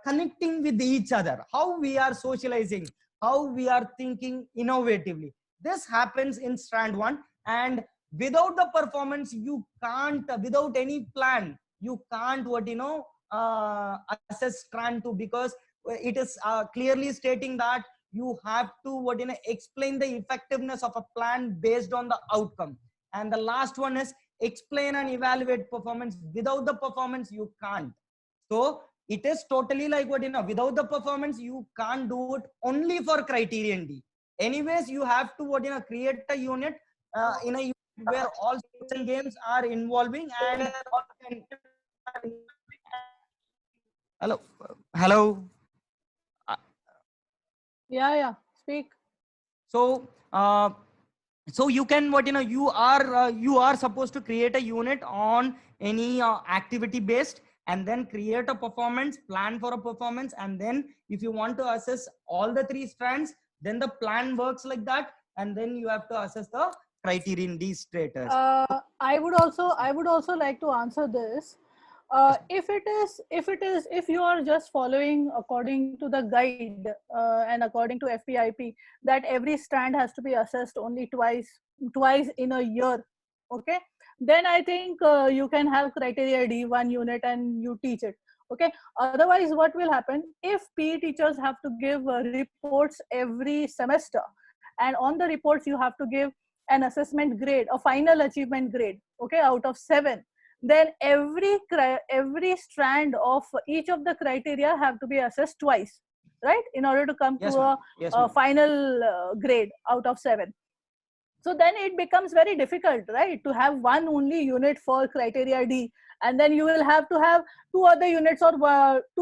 connecting with each other, how we are socializing, how we are thinking innovatively. This happens in strand 1. And without the performance, you can't, without any plan, you can't assess strand 2, because it is clearly stating that you have to explain the effectiveness of a plan based on the outcome. And the last one is explain and evaluate performance. Without the performance, you can't. So it is totally like without the performance, you can't do it only for criterion D. Anyways, you have to create a unit in a unit where all sports and games are involving and hello. Yeah, speak. So so you can you are supposed to create a unit on any activity based, and then create a performance plan for a performance. And then if you want to assess all the 3 strands, then the plan works like that, and then you have to assess the criterion D status. I would also like to answer this. If you are just following according to the guide and according to FPIP, that every strand has to be assessed only twice in a year, okay, then I think you can have criteria D 1 unit and you teach it, okay. Otherwise, what will happen if PE teachers have to give reports every semester, and on the reports you have to give an assessment grade, a final achievement grade, okay, out of 7. then every strand of each of the criteria have to be assessed twice, right, in order to come Yes, to ma'am. Yes, a ma'am. final grade out of 7. So then it becomes very difficult, right, to have one only unit for criteria D, and then you will have to have two other units, or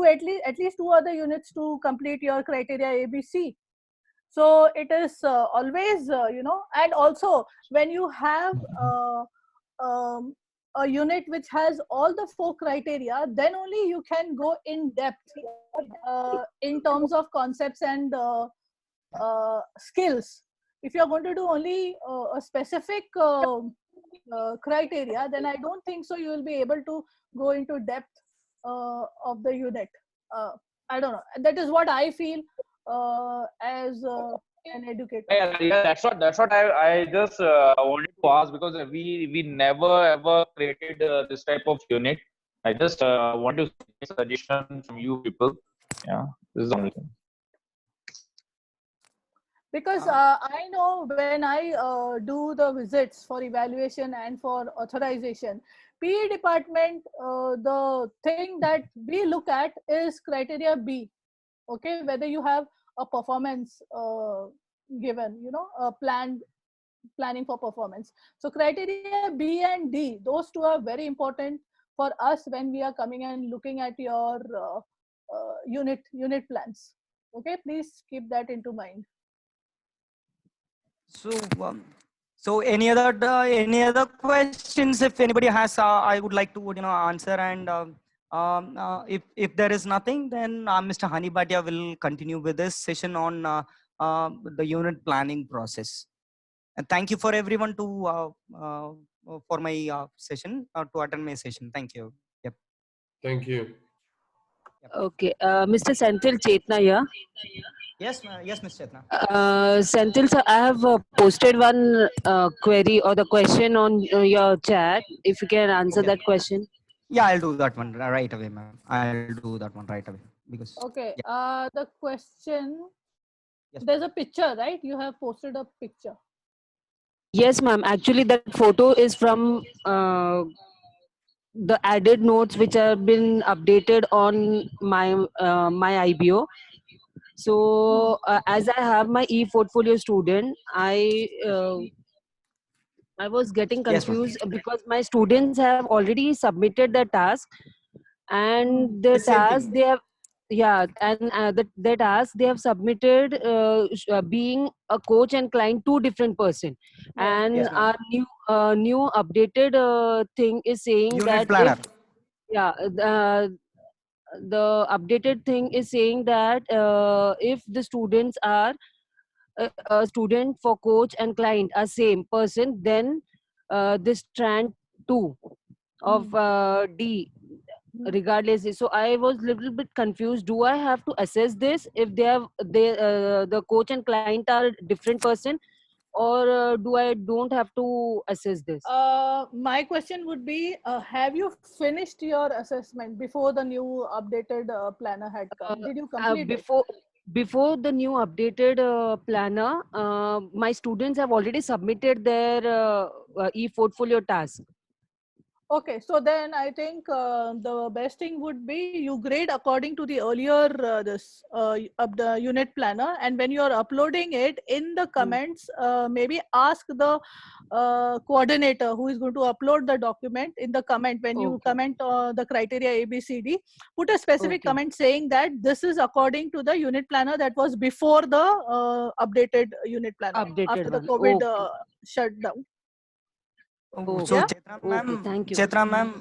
at least two other units to complete your criteria ABC. So it is always, and also when you have um, a unit which has all the 4 criteria, then only you can go in depth in terms of concepts and skills. If you're going to do only a specific criteria, then I don't think so you will be able to go into depth of the unit. I don't know. That is what I feel as an educator. Yeah, that's what I just wanted to ask, because we never ever created this type of unit. I just want to see suggestion from you people. Yeah, this is the only thing. Because I know when I do the visits for evaluation and for authorization, PE department, the thing that we look at is criteria B. Okay, whether you have a performance given, a planning for performance. So criteria B and D, those two are very important for us when we are coming and looking at your unit plans. Okay, please keep that into mind. So, so any other questions? If anybody has, I would like to answer. And if there is nothing, then Mr. Hani Bhatia will continue with this session on the unit planning process. And thank you for everyone to for my session, to attend my session. Thank you. Yep. Thank you. Okay, Mr. Senthil Chetna here. Yes, yes, Ms. Chetna. Senthil sir, I have posted one query or the question on your chat. If you can answer that question. Yeah, I'll do that one right away, ma'am. I'll do that one right away because. Okay. Yeah. The question. Yes, there's a picture, right? You have posted a picture. Yes, ma'am. Actually, that photo is from the added notes which have been updated on my my IBO. So as I have my e-portfolio student, I was getting confused because my students have already submitted the task, and the task they have, yeah, and the task they have submitted being a coach and client, two different person, and Yes, our new updated thing is saying unit that planner. if, yeah, the updated thing is saying that if the students are a student for coach and client are same person, then this strand 2 of D regardless. So I was little bit confused. Do I have to assess this if the coach and client are different person, or don't have to assess this? My question would be, have you finished your assessment before the new updated planner had come? Did you complete it? Before the new updated planner, my students have already submitted their e-portfolio task. Okay, so then I think the best thing would be you grade according to the earlier of the unit planner, and when you are uploading it in the comments, maybe ask the coordinator who is going to upload the document in the comment. When you comment the criteria ABCD, put a specific comment saying that this is according to the unit planner that was before the updated unit planner after the COVID shutdown. So Chetra ma'am,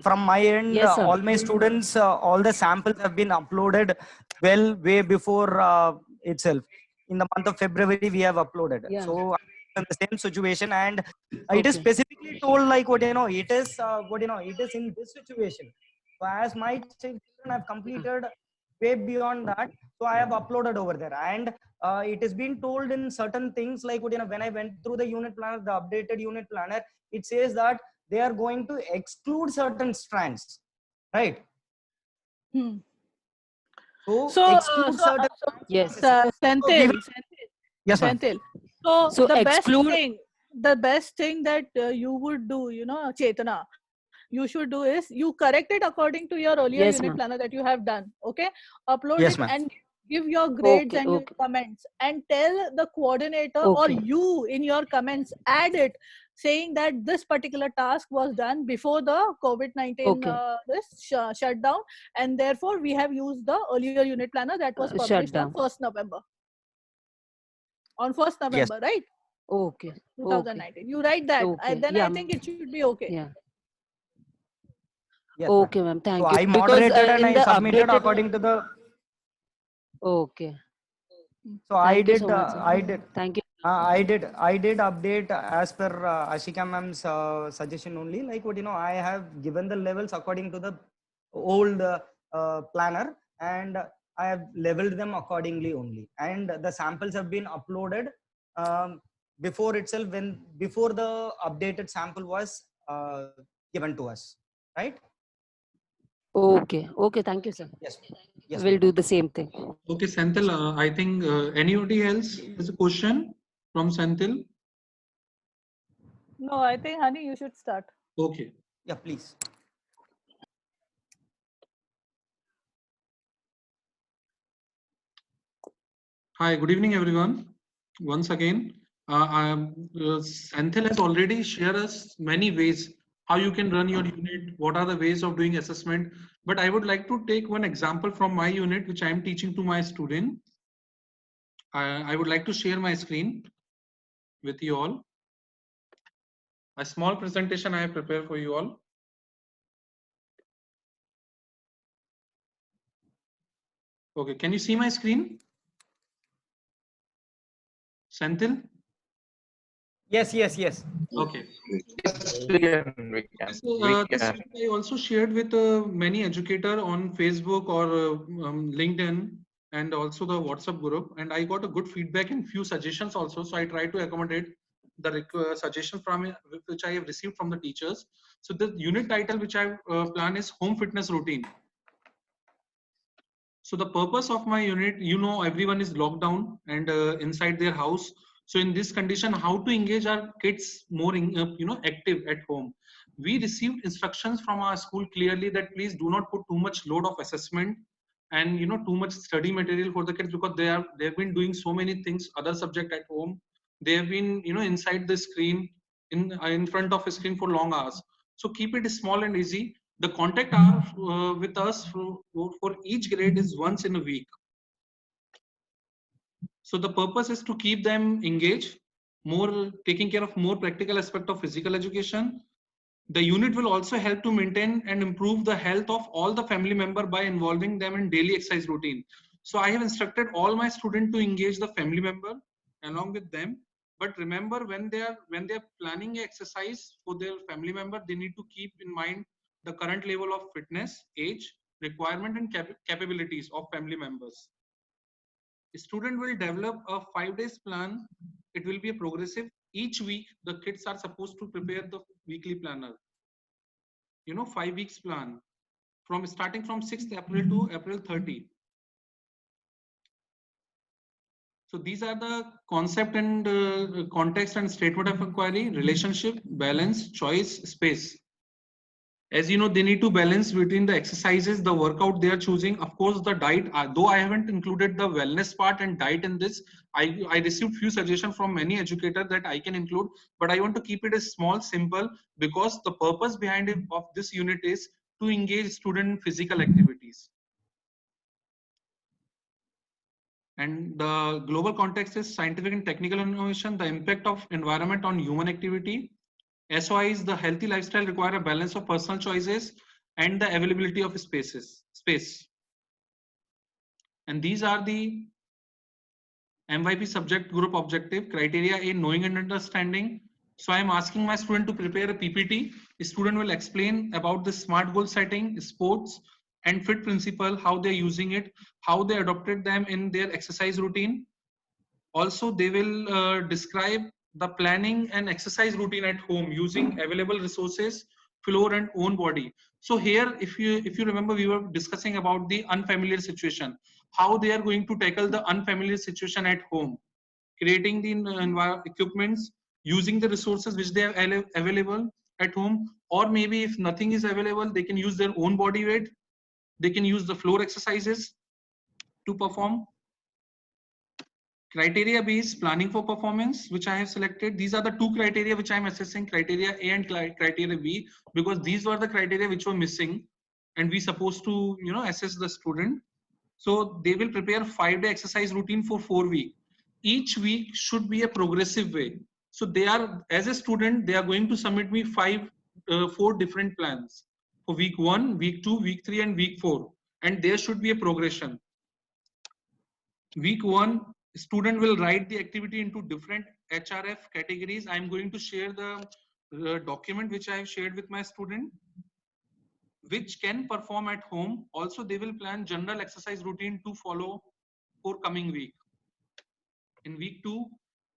from my end, yes, all my students, all the samples have been uploaded way before itself. In the month of February, we have uploaded. Yeah. So in the same situation, and it is specifically told like it is it is in this situation. So as my children have completed way beyond that, so I have uploaded over there, and it has been told in certain things like when I went through the unit planner, the updated unit planner, it says that they are going to exclude certain strands, right? So exclude certain yes, Senthil. Yes, ma'am. Senthil. So the best thing, the best thing that you would do, Chetana, you should do is you correct it according to your earlier Yes, unit ma'am. planner that you have done. Okay, upload Yes, it ma'am. and give your grades Okay, and your okay, comments, and tell the coordinator or okay, you in your comments, add it saying that this particular task was done before the COVID-19 okay. shutdown, and therefore we have used the earlier unit planner that was Shut published on down. 1st November. On 1st Yes. November, right? Okay, okay, 2019. You write that, okay. then Yeah, I think it should be okay. yeah. Yes, ma'am. Okay, ma'am. So Thank you. I Because moderated and in I the submitted updated. according to the. Okay. So I Thank you did. so much, sir. I did. Thank you. I did update as per Ashika ma'am's suggestion only. Like what I have given the levels according to the old planner, and I have leveled them accordingly only. And the samples have been uploaded before itself, before the updated sample was given to us, right? Okay, okay. Thank you, sir. Yes. Yes. We'll ma'am. do the same thing. Okay, Senthil, I think anybody else has a question from Senthil? No, I think, honey, you should start. Okay. Yeah, please. Hi, good evening, everyone. Once again, Senthil has already shared us many ways how you can run your unit, what are the ways of doing assessment. But I would like to take one example from my unit, which I am teaching to my student. I would like to share my screen with you all. A small presentation I have prepared for you all. Okay, can you see my screen? Senthil? Yes. Yes. Okay. Yes, we can. This link I also shared with many educator on Facebook or LinkedIn, and also the WhatsApp group, and I got a good feedback and few suggestions also. So I try to accommodate the suggestions from which I have received from the teachers. So the unit title which I plan is home fitness routine. So the purpose of my unit, everyone is locked down and inside their house. So in this condition, how to engage our kids more, active at home. We received instructions from our school clearly that please do not put too much load of assessment and too much study material for the kids, because they've been doing so many things, other subject at home. They have been inside the screen, in front of a screen for long hours. So keep it small and easy. The contact hour with us for each grade is once in a week. So the purpose is to keep them engaged, more taking care of more practical aspect of physical education. The unit will also help to maintain and improve the health of all the family member by involving them in daily exercise routine. So I have instructed all my students to engage the family member along with them. But remember, when they are planning exercise for their family member, they need to keep in mind the current level of fitness, age, requirement, and capabilities of family members. A student will develop a 5 days plan. It will be a progressive. Each week, the kids are supposed to prepare the weekly planner. 5 weeks plan from starting from 6th April to April 30. So these are the concept and context and statement of inquiry: relationship, balance, choice, space. As you know, they need to balance between the exercises, the workout they are choosing, of course the diet. Though I haven't included the wellness part and diet in this, I received few suggestions from many educators that I can include, but I want to keep it as small, simple, because the purpose behind it of this unit is to engage student in physical activities. And the global context is scientific and technical innovation, the impact of environment on human activity. SOI is the healthy lifestyle require a balance of personal choices and the availability of space. And these are the MYP subject group objective criteria: A, knowing and understanding. So I am asking my student to prepare a PPT. The student will explain about the SMART goal setting, sports, and fit principle, how they're using it, how they adopted them in their exercise routine. Also, they will describe the planning and exercise routine at home using available resources, floor, and own body. So here, if you remember, we were discussing about the unfamiliar situation, how they are going to tackle the unfamiliar situation at home, creating the equipments using the resources which they have available at home, or maybe if nothing is available, they can use their own body weight. They can use the floor exercises to perform. Criteria based planning for performance, which I have selected. These are the two criteria which I am assessing, criteria A and criteria B, because these were the criteria which were missing and we supposed to, you know, assess the student. So they will prepare a 5-day exercise routine for 4 weeks. Each week should be a progressive way. So they are, as a student, they are going to submit me 4 different plans for week 1, week 2, week 3, and week 4. And there should be a progression. Week 1, student will write the activity into different HRF categories. I'm going to share the document which I have shared with my student, which can perform at home. Also, they will plan general exercise routine to follow for coming week. In week 2,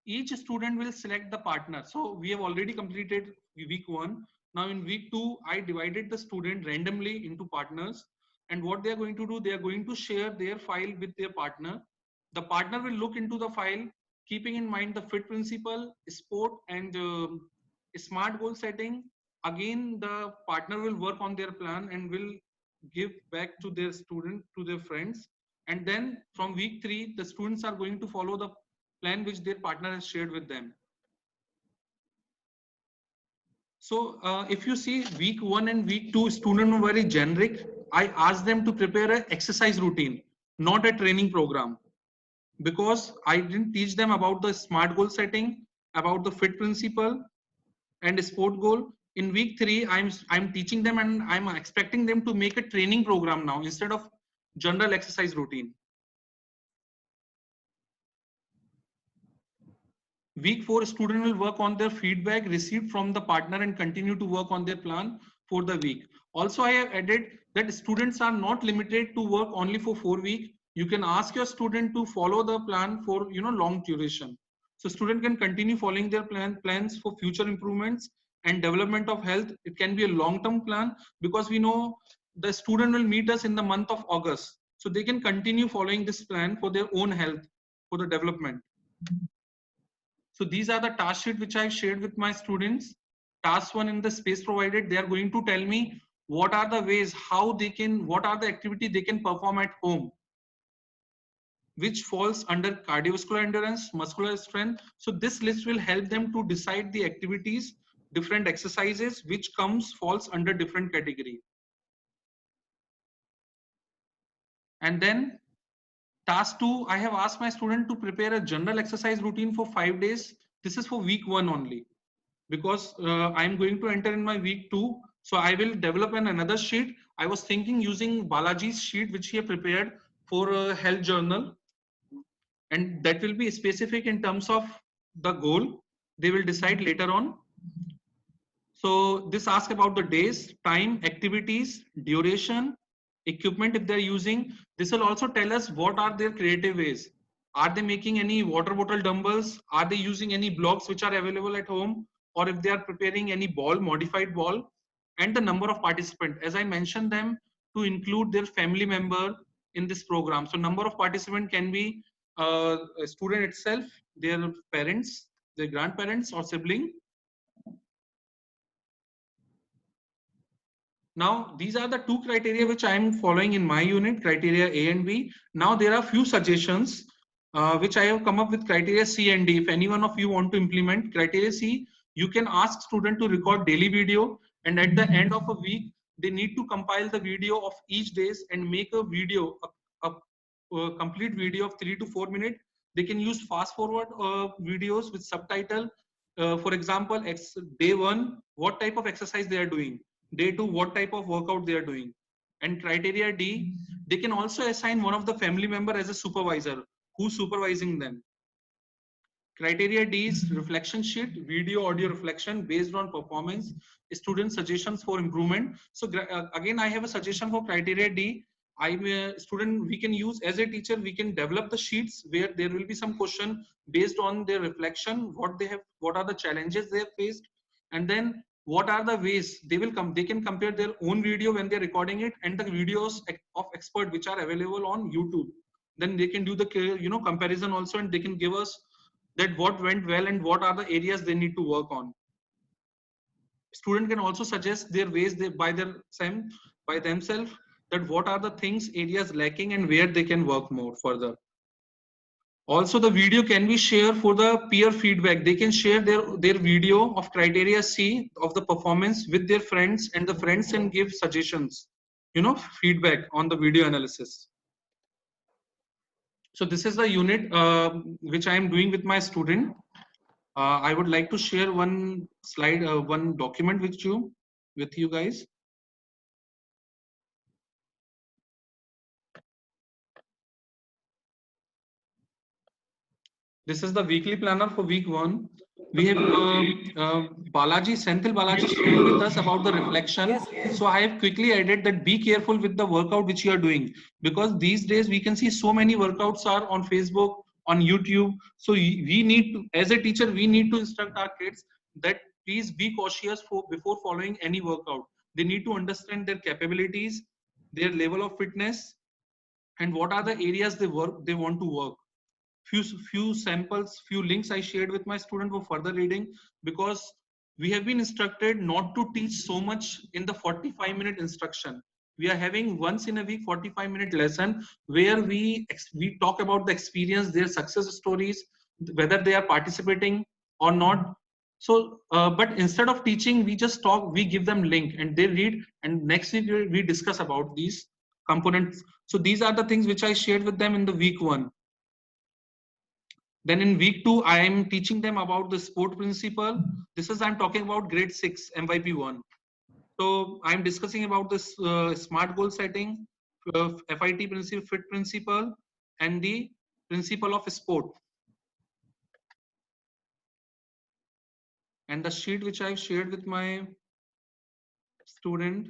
each student will select the partner. So we have already completed week 1. Now in week 2, I divided the student randomly into partners. And what they are going to do, they are going to share their file with their partner. The partner will look into the file, keeping in mind the FIT principle, sport, and SMART goal setting. Again, the partner will work on their plan and will give back to their student, to their friends. And then from week 3, the students are going to follow the plan which their partner has shared with them. So if you see week 1 and week 2, students were very generic. I asked them to prepare an exercise routine, not a training program, because I didn't teach them about the SMART goal setting, about the FIT principle and sport goal. In week 3, I'm teaching them and I'm expecting them to make a training program now instead of general exercise routine. Week 4, student will work on their feedback received from the partner and continue to work on their plan for the week. Also, I have added that students are not limited to work only for 4 weeks. You can ask your student to follow the plan for, you know, long duration. So student can continue following their plans for future improvements and development of health. It can be a long-term plan because we know the student will meet us in the month of August. So they can continue following this plan for their own health, for the development. So these are the task sheet which I shared with my students. Task 1, in the space provided, they are going to tell me what are the ways, how they can, what are the activity they can perform at home, which falls under cardiovascular endurance, muscular strength. So this list will help them to decide the activities, different exercises, which falls under different category. And then task 2, I have asked my student to prepare a general exercise routine for 5 days. This is for week 1 only, because I'm going to enter in my week 2. So I will develop another sheet. I was thinking using Balaji's sheet, which he had prepared for a health journal. And that will be specific in terms of the goal. They will decide later on. So this asks about the days, time, activities, duration, equipment if they're using. This will also tell us what are their creative ways. Are they making any water bottle dumbbells? Are they using any blocks which are available at home? Or if they are preparing any ball, modified ball, and the number of participants. As I mentioned them to include their family member in this program. So number of participants can be a student itself, their parents, their grandparents or sibling. Now, these are the 2 criteria which I am following in my unit, criteria A and B. Now, there are few suggestions which I have come up with criteria C and D. If any one of you want to implement criteria C, you can ask student to record daily video, and at the end of a week, they need to compile the video of each days and make a video, a complete video of 3 to 4 minutes. They can use fast forward videos with subtitle. For example, day 1, what type of exercise they are doing. Day 2, what type of workout they are doing. And criteria D, they can also assign one of the family member as a supervisor who's supervising them. Criteria D is reflection sheet, video, audio reflection based on performance, student suggestions for improvement. So again, I have a suggestion for criteria D. Student, we can use as a teacher, we can develop the sheets where there will be some question based on their reflection, what they have, what are the challenges they have faced, and then what are the ways they will come. They can compare their own video when they're recording it and the videos of expert which are available on YouTube. Then they can do the comparison also, and they can give us that what went well and what are the areas they need to work on. Student can also suggest their ways by themselves that what are the things, areas lacking and where they can work more further. Also, the video can be shared for the peer feedback. They can share their video of criteria C of the performance with their friends, and the friends can give suggestions, feedback on the video analysis. So this is the unit which I am doing with my student. I would like to share one slide, one document with you guys. This is the weekly planner for week 1. We have Senthil Balaji shared with us about the reflection. So I have quickly added that be careful with the workout which you are doing, because these days we can see so many workouts are on Facebook, on YouTube. So we need to, as a teacher, we need to instruct our kids that please be cautious before following any workout. They need to understand their capabilities, their level of fitness, and what are the areas they want to work. Few samples, few links I shared with my student for further reading, because we have been instructed not to teach so much in the 45-minute instruction. We are having once in a week 45-minute lesson where we talk about the experience, their success stories, whether they are participating or not. So, but instead of teaching, we just talk, we give them link and they read, and next week we discuss about these components. So these are the things which I shared with them in the week 1. Then in week 2, I am teaching them about the sport principle. This is, I'm talking about grade 6, MYP 1. So I'm discussing about this SMART goal setting, FIT principle, FIT principle, and the principle of sport. And the sheet which I've shared with my student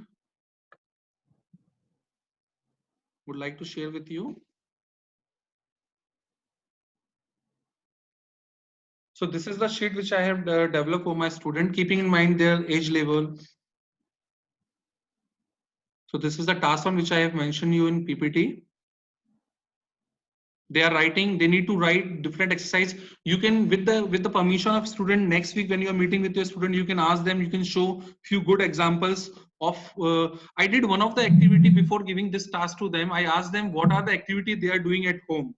would like to share with you. So this is the sheet which I have developed for my student, keeping in mind their age level. So this is the task on which I have mentioned you in PPT. They are writing, they need to write different exercise. You can, with the permission of student, next week when you are meeting with your student, you can ask them, you can show few good examples of, I did one of the activity before giving this task to them. I asked them what are the activity they are doing at home.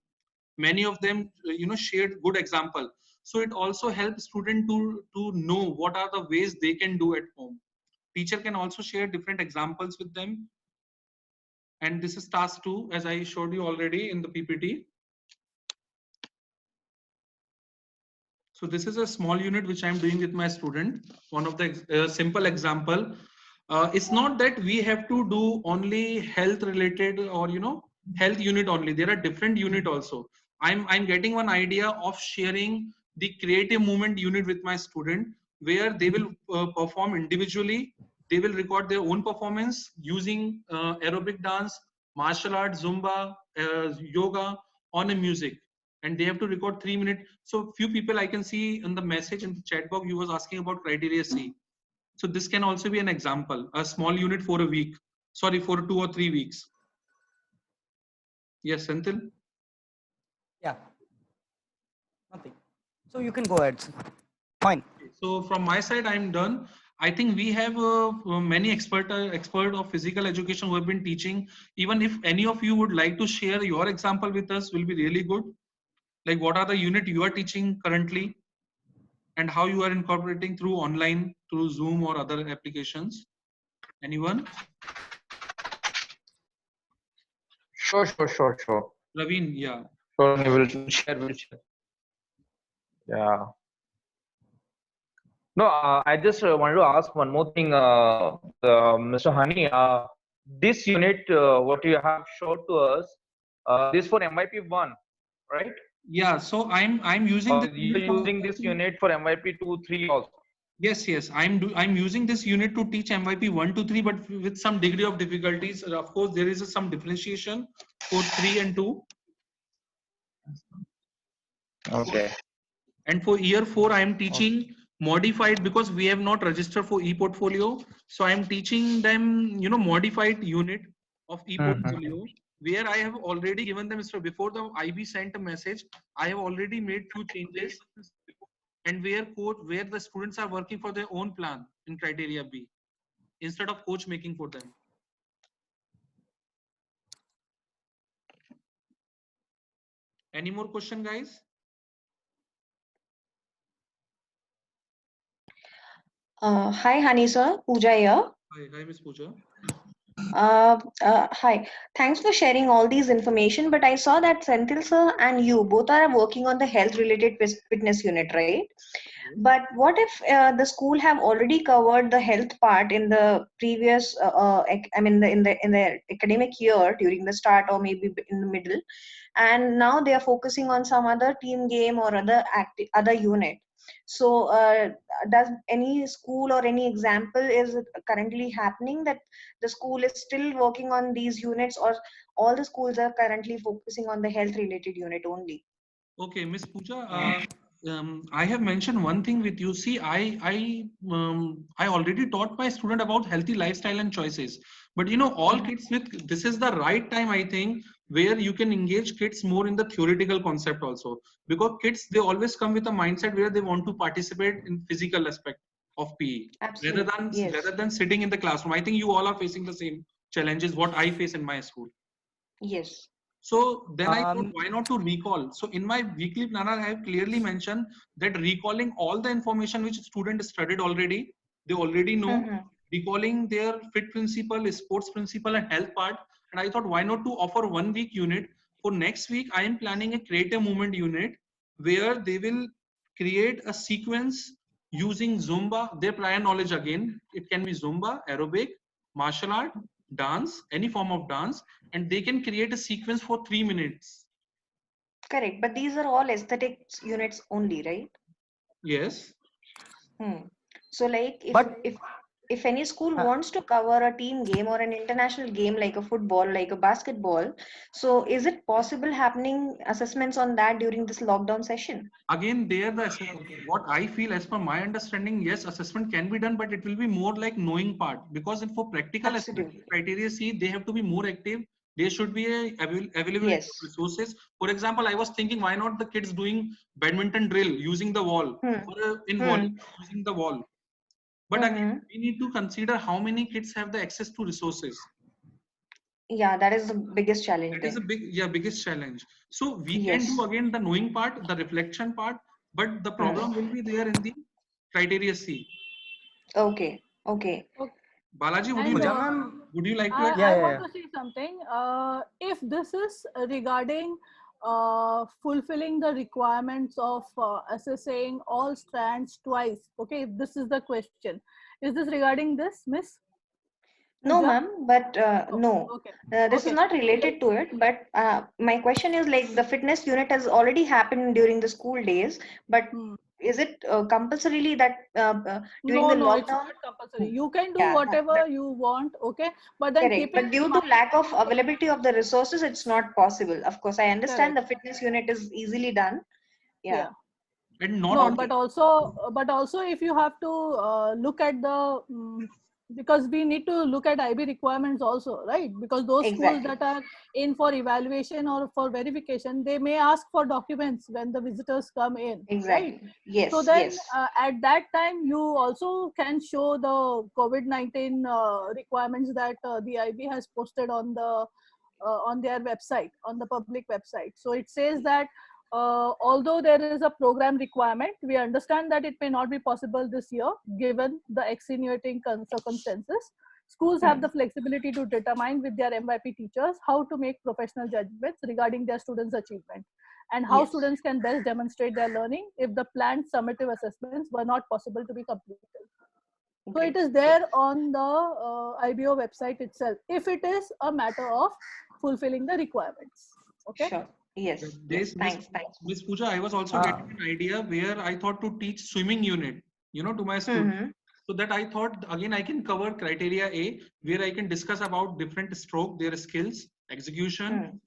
Many of them, shared good example. So it also helps student to know what are the ways they can do at home. Teacher can also share different examples with them. And this is task 2, as I showed you already in the PPT. So this is a small unit which I'm doing with my student. One of the simple example. It's not that we have to do only health related or, health unit only. There are different unit also. I'm getting one idea of sharing the creative movement unit with my student, where they will perform individually. They will record their own performance using aerobic dance, martial arts, Zumba, yoga on a music. And they have to record 3 minutes. So few people I can see in the message in the chat box, you was asking about criteria C. So this can also be an example, a small unit for a week. Sorry, for 2 or 3 weeks. Yes, Senthil? Yeah. Nothing. So you can go ahead. Fine. So from my side, I'm done. I think we have many expert of physical education who have been teaching. Even if any of you would like to share your example with us, will be really good. Like what are the unit you are teaching currently and how you are incorporating through online, through Zoom or other applications. Anyone? Sure. Raveen, yeah. Sure, we'll share. Yeah. No, I just wanted to ask one more thing, Mr. Hani. This unit, what you have showed to us, this for MYP 1, right? Yeah. So I'm using this unit for MYP 2, 3 also. Yes. I'm using this unit to teach MYP 1 to 3, but with some degree of difficulties. Of course, there is some differentiation for 3 and 2. Okay. And for year 4, I am teaching modified, because we have not registered for ePortfolio. So I am teaching them, modified unit of ePortfolio, where I have already given them, before the IB sent a message, I have already made few changes, and where the students are working for their own plan in criteria B instead of coach making for them. Any more question, guys? Hi, Hanisa. Pooja here. Hi, Miss Pooja. Hi. Thanks for sharing all these information. But I saw that Senthil sir and you both are working on the health-related fitness unit, right? But what if the school have already covered the health part in the previous, I mean, in the academic year during the start or maybe in the middle, and now they are focusing on some other team game or other unit. So, does any school or any example is currently happening that the school is still working on these units, or all the schools are currently focusing on the health related unit only? Okay, Miss Pooja, I have mentioned one thing with you. See, I already taught my student about healthy lifestyle and choices. But you know, all kids with this is the right time, I think, where you can engage kids more in the theoretical concept also. Because kids, they always come with a mindset where they want to participate in physical aspect of PE Absolutely. rather than sitting in the classroom. I think you all are facing the same challenges what I face in my school. Yes. So then I thought, why not to recall? So in my weekly planner, I have clearly mentioned that recalling all the information which student studied already, they already know, recalling their fit principle, sports principle, and health part. And I thought, why not to offer 1 week unit? For next week, I am planning a creative movement unit where they will create a sequence using Zumba, their prior knowledge again. It can be Zumba, aerobic, martial art, dance, any form of dance, and they can create a sequence for 3 minutes. Correct. But these are all aesthetics units only, right? Yes. So like if any school wants to cover a team game or an international game like a football, like a basketball, so is it possible happening assessments on that during this lockdown session? Again, there what I feel as per my understanding, yes, assessment can be done, but it will be more like knowing part, because for practical criteria C, they have to be more active. There should be a availability of resources. For example, I was thinking, why not the kids doing badminton drill using the wall, or in volley using the wall. But again, we need to consider how many kids have the access to resources. Yeah, that is the biggest challenge. That is a biggest challenge. So we can do again the knowing part, the reflection part, but the problem will be there in the criteria C. Okay. Okay. Balaji, would you like to add? I want to say something. If this is regarding fulfilling the requirements of assessing all strands twice, okay, if this is the question. Is this regarding this, Miss? No, ma'am, but no, this is not related to it. But my question is like the fitness unit has already happened during the school days, but is it compulsorily that during the lockdown? It's not compulsory. You can do whatever you want, okay? But then correct. But due to lack of availability of the resources, it's not possible. Of course, I understand the fitness unit is easily done. Yeah. And but also if you have to look at the because we need to look at IB requirements also, right? Because those schools that are in for evaluation or for verification, they may ask for documents when the visitors come in. Exactly. Right? Yes. So then at that time, you also can show the COVID-19 requirements that the IB has posted on their website, on the public website. So it says that although there is a program requirement, we understand that it may not be possible this year given the extenuating circumstances. Schools have the flexibility to determine with their MYP teachers how to make professional judgments regarding their students' achievement and how students can best demonstrate their learning if the planned summative assessments were not possible to be completed. So it is there on the IBO website itself, if it is a matter of fulfilling the requirements. Okay. Sure. Yes. Thanks. Miss Pooja, I was also getting an idea where I thought to teach swimming unit, to my students. So that I thought, again, I can cover criteria A, where I can discuss about different stroke, their skills, execution,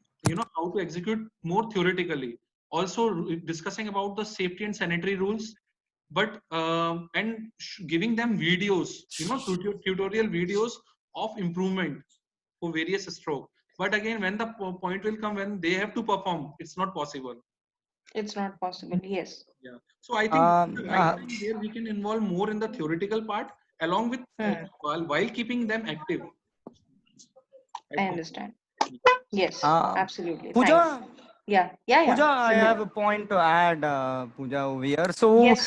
how to execute more theoretically. Also discussing about the safety and sanitary rules, but and giving them videos, tutorial videos of improvement for various stroke. But again, when the point will come when they have to perform, it's not possible. It's not possible. Yes. Yeah. So I think the right time there we can involve more in the theoretical part along with while keeping them active. I understand. Yes, Uh, absolutely. Pooja, Thanks. Yeah. Pooja, I Simran. have a point to add, Pooja, over here. So, Yes.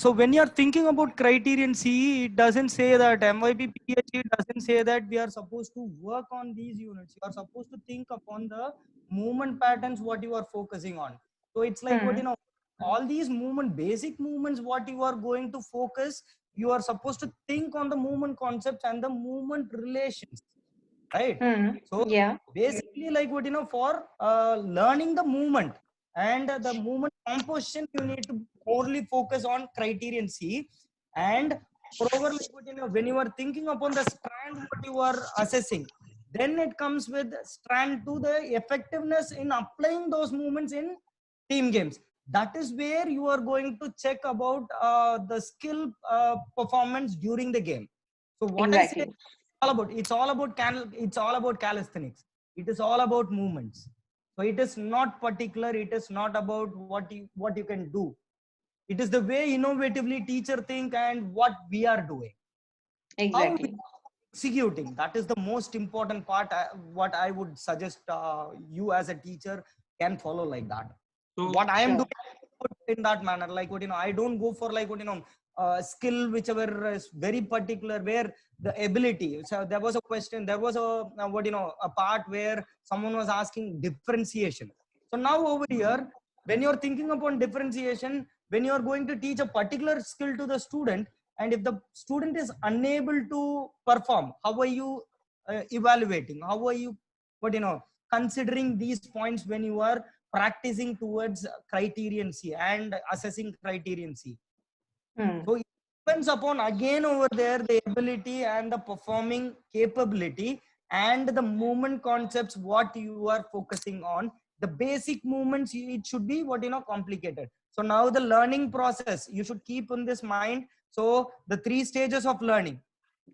so when you're thinking about criterion C, it doesn't say that MYP PhD doesn't say that we are supposed to work on these units. You are supposed to think upon the movement patterns, what you are focusing on. So it's like what, you know, all these movement, basic movements, what you are going to focus, you are supposed to think on the movement concepts and the movement relations. Right. So Yeah. basically, like what, you know, for learning the movement and the movement composition, you need to only focus on criterion C. And moreover, like what, you know, when you are thinking upon the strand what you are assessing, then it comes with strand to the effectiveness in applying those movements in team games. That is where you are going to check about the skill performance during the game. So what I say, it's all about calisthenics. It is all about movements. So it is not particular. It is not about what you can do. It is the way innovatively teacher think and what we are doing. Exactly. How we are executing. That is the most important part. What I would suggest you as a teacher can follow like that. So what I am doing in that manner, like what, you know, I don't go for like what, you know, skill whichever is very particular where the ability. So there was a question, there was a what, you know, a part where someone was asking differentiation. So now over here, when you're thinking upon differentiation, when you're going to teach a particular skill to the student, and if the student is unable to perform, how are you evaluating? How are you, what, you know, considering these points when you are practicing towards criterion C and assessing criterion C? So it depends upon again over there the ability and the performing capability and the movement concepts what you are focusing on. The basic movements, it should be what, you know, complicated. So now the learning process you should keep in this mind. So the 3 stages of learning,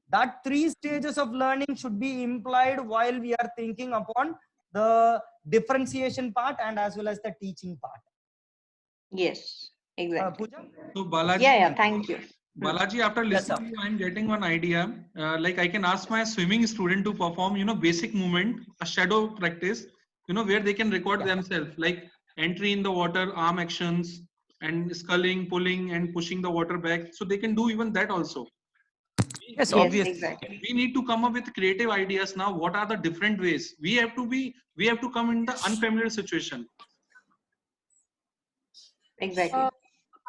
that 3 stages of learning should be implied while we are thinking upon the differentiation part and as well as the teaching part. Yes, exactly. So Balaji, Thank you. Balaji, after listening to you, I'm getting one idea. Like I can ask my swimming student to perform, you know, basic movement, a shadow practice, you know, where they can record themselves, like entry in the water, arm actions, and sculling, pulling, and pushing the water back. So they can do even that also. Yes, obviously. Exactly. We need to come up with creative ideas now. What are the different ways? We have to come in the unfamiliar situation. Exactly.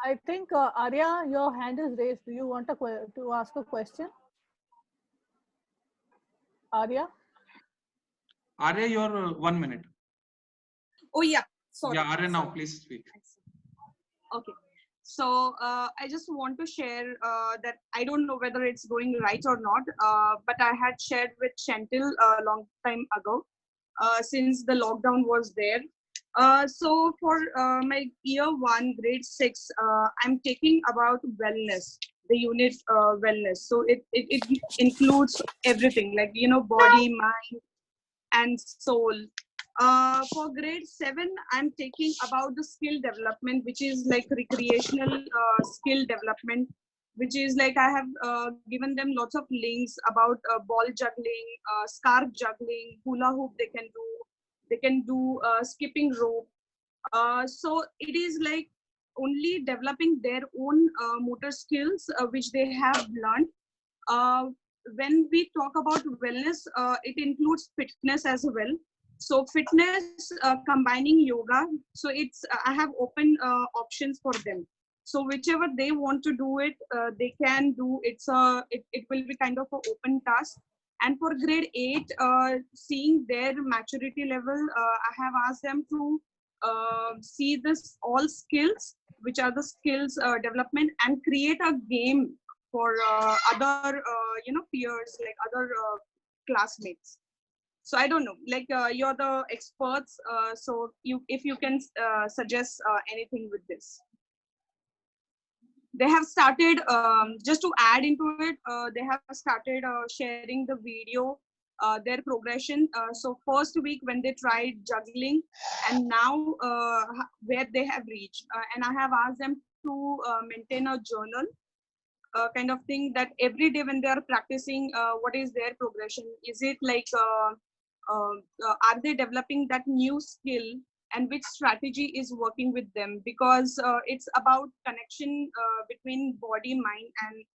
I think Arya, your hand is raised. Do you want to ask a question? Arya? Arya, your 1 minute. Oh yeah, sorry. Yeah, Arya, now please speak. Okay. So I just want to share that I don't know whether it's going right or not, but I had shared with Chantil a long time ago, since the lockdown was there. So for my year 1, grade 6, I'm taking about wellness, the unit wellness. So it includes everything, like, you know, body, mind, and soul. For grade 7, I'm taking about the skill development, which is like recreational skill development, which is like I have given them lots of links about ball juggling, scarf juggling, hula hoop they can do skipping rope. So it is like only developing their own motor skills, which they have learned. When we talk about wellness, it includes fitness as well. So fitness combining yoga. So it's I have open options for them. So whichever they want to do it, they can do. It will be kind of an open task. And for grade 8, seeing their maturity level, I have asked them to see this all skills, which are the skills development, and create a game for other peers, like other classmates. So I don't know, like you're the experts, so if you can suggest anything with this. They have started, just to add into it, they have started sharing the video their progression. So first week when they tried juggling, and now where they have reached. And I have asked them to maintain a journal kind of thing, that every day when they are practicing, what is their progression? Is it like, are they developing that new skill, and which strategy is working with them? Because it's about connection between body, mind, and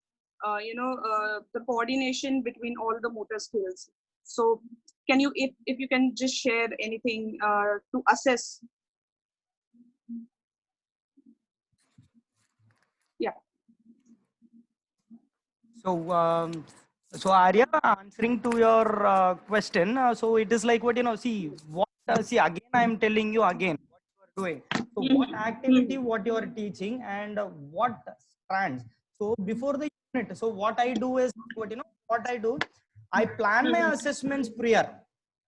the coordination between all the motor skills. So can you, if you can just share anything to assess? Yeah. So Arya, answering to your question, so it is like what, see what, see again, I am telling you again what you are doing. So what activity, what you are teaching, and what strands. So before the unit, so what I do is what I do, I plan my assessments prior.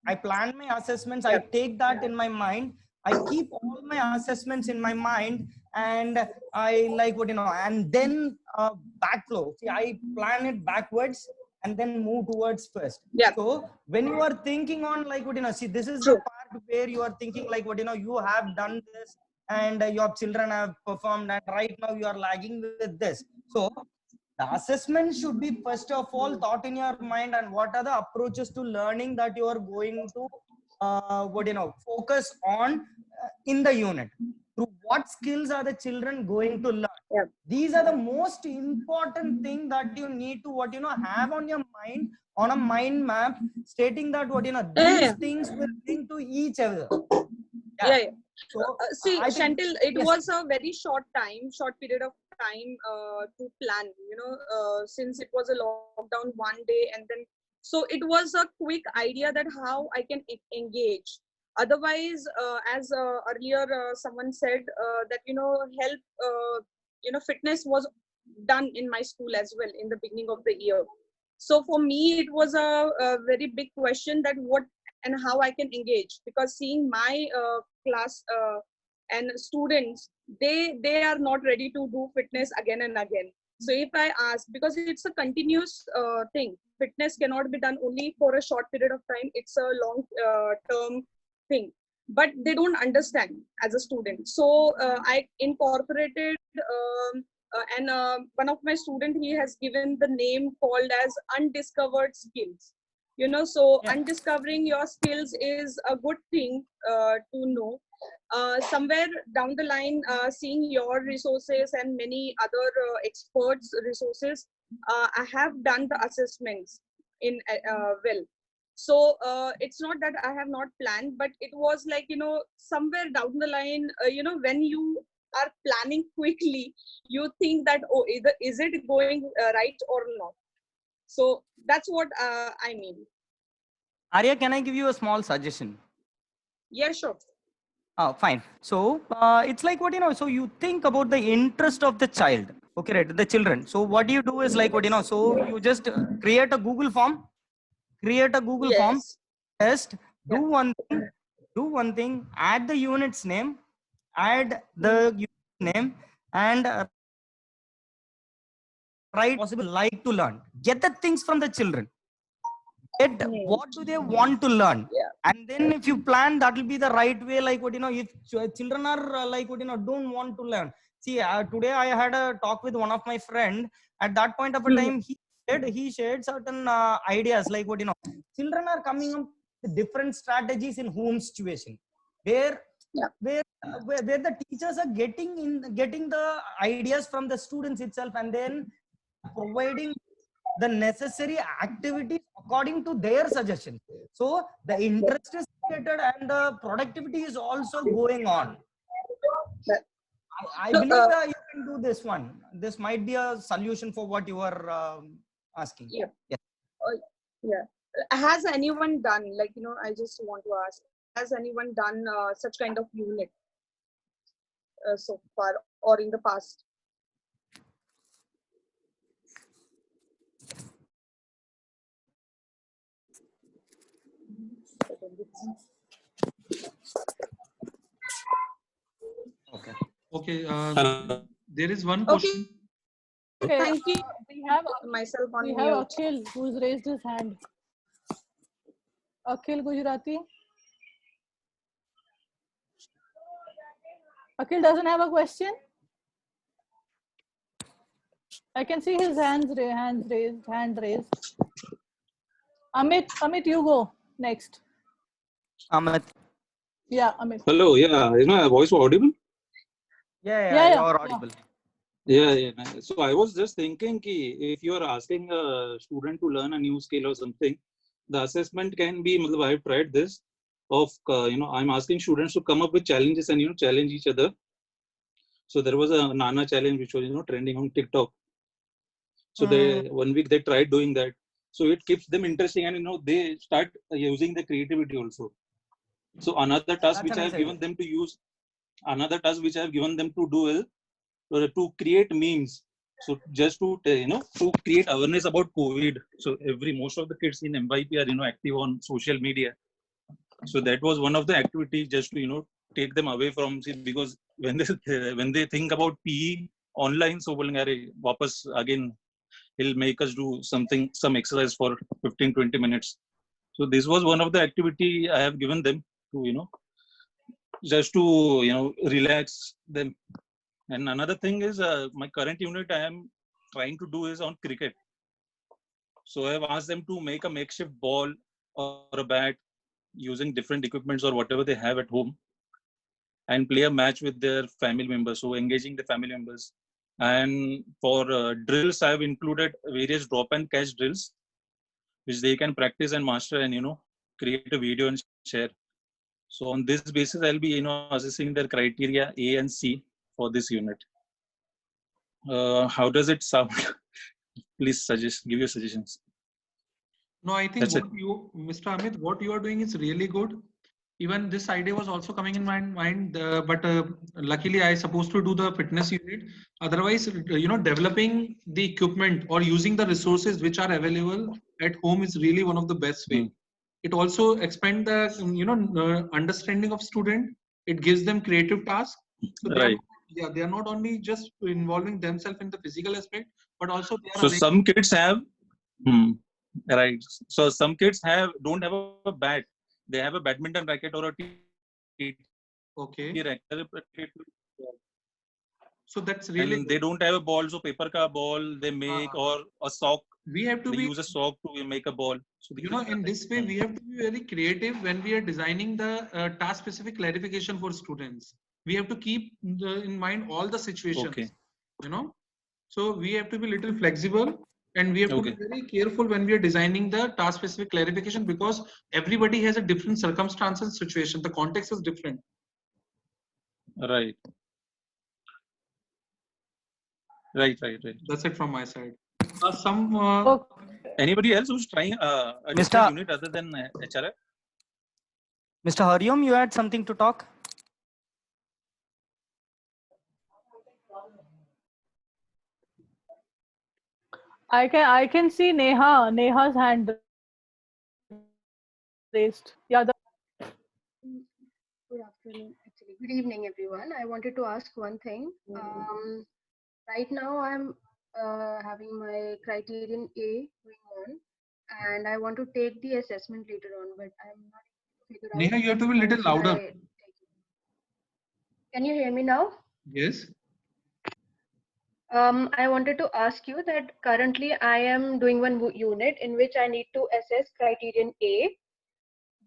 I plan my assessments. I take that in my mind. I keep all my assessments in my mind, and I like what, and then backflow. See, I plan it backwards and then move towards first. So when you are thinking on like what, see, this is the part where you are thinking like what, you have done this, and your children have performed, and right now you are lagging with this. So the assessment should be first of all thought in your mind, and what are the approaches to learning that you are going to focus on in the unit. Through what skills are the children going to learn? These are the most important thing that you need to have on your mind, on a mind map, stating that these things will bring to each other. So See, I think, Chantil, it was a very short period of time to plan, since it was a lockdown one day, and then, so it was a quick idea that how I can engage. Otherwise, as earlier someone said, that, health, fitness was done in my school as well in the beginning of the year. So for me, it was a very big question that what and how I can engage, because seeing my class and students, they are not ready to do fitness again and again. So if I ask, because it's a continuous thing, fitness cannot be done only for a short period of time. It's a long term thing, but they don't understand as a student. So I incorporated and one of my student, he has given the name called as undiscovered skills. So undiscovering your skills is a good thing to know. Somewhere down the line, seeing your resources and many other experts' resources, I have done the assessments in well. So it's not that I have not planned, but it was like, somewhere down the line, when you are planning quickly, you think that, oh, either is it going right or not? So that's what I mean. Arya, can I give you a small suggestion? Yeah, sure. Oh, fine. So it's like what, so you think about the interest of the child. Okay, right, the children. So what you do is like what, so you just create a Google form, form, test, do one thing, add the unit's name, add the unit's name, and write possible like to learn. Get the things from the children. Get what do they want to learn, and then if you plan, that will be the right way. Like what, if children are like what, don't want to learn. See, today I had a talk with one of my friend. At that point of a time, he shared certain ideas like what, children are coming up with different strategies in home situation, where the teachers are getting the ideas from the students itself, and then providing the necessary activities according to their suggestions. So the interest is created and the productivity is also going on. I believe you can do this one. This might be a solution for what you are asking. Has anyone done, like, I just want to ask, has anyone done such kind of unit so far or in the past? Okay. There is one question. Okay. Thank you. We have myself on we mute. have Akhil who's raised his hand. Akhil Gujarati. Akhil doesn't have a question. I can see his hand raised. Amit, you go next. Amit. Yeah, Amit. Hello, yeah, is my voice audible? Yeah, you're audible. Yeah. So I was just thinking ki if you are asking a student to learn a new skill or something, the assessment can be, I've tried this of, I'm asking students to come up with challenges and, challenge each other. So there was a Nana challenge which was, trending on TikTok. So they 1 week they tried doing that. So it keeps them interesting and, they start using the creativity also. So another task which I have given them to use, another task which I have given them to do is to create memes. So just to to create awareness about COVID. So most of the kids in MYP are active on social media. So that was one of the activities just to take them away from because when they think about PE online, so wapas again he'll make us do some exercise for 15-20 minutes. So this was one of the activity I have given them to just to relax them. And another thing is my current unit I am trying to do is on cricket. So I have asked them to make a makeshift ball or a bat using different equipments or whatever they have at home and play a match with their family members. So engaging the family members. And for drills, I have included various drop and catch drills, which they can practice and master and create a video and share. So on this basis, I'll be assessing their criteria A and C for this unit. How does it sound? Please give your suggestions. No, I think Mr. Amit, what you are doing is really good. Even this idea was also coming in my mind, but luckily I supposed to do the fitness unit. Otherwise, developing the equipment or using the resources which are available at home is really one of the best way. It also expand the understanding of student. It gives them creative tasks. So they are not only just involving themselves in the physical aspect, but also they are. So some kids have. Right. So some kids don't have a bat. They have a badminton racket or a racket. So that's really. And they don't have a ball, so paper ka ball they make or a sock. We have to use a sock to make a ball. So in this way, we have to be very creative when we are designing the task-specific clarification for students. We have to keep in mind all the situations. So we have to be a little flexible. And we have to be very careful when we are designing the task-specific clarification because everybody has a different circumstance and situation. The context is different. Right. That's it from my side. Anybody else who's trying a different unit other than HRF? Mr. Hariom, you had something to talk? I can see Neha's hand raised. Yeah. Good afternoon, actually. Good evening, everyone. I wanted to ask one thing. Right now, I'm having my criterion A going on, and I want to take the assessment later on, but I'm not able to figure out. Neha, you have to be a little louder. Can you hear me now? Yes. I wanted to ask you that currently I am doing one unit in which I need to assess criterion A,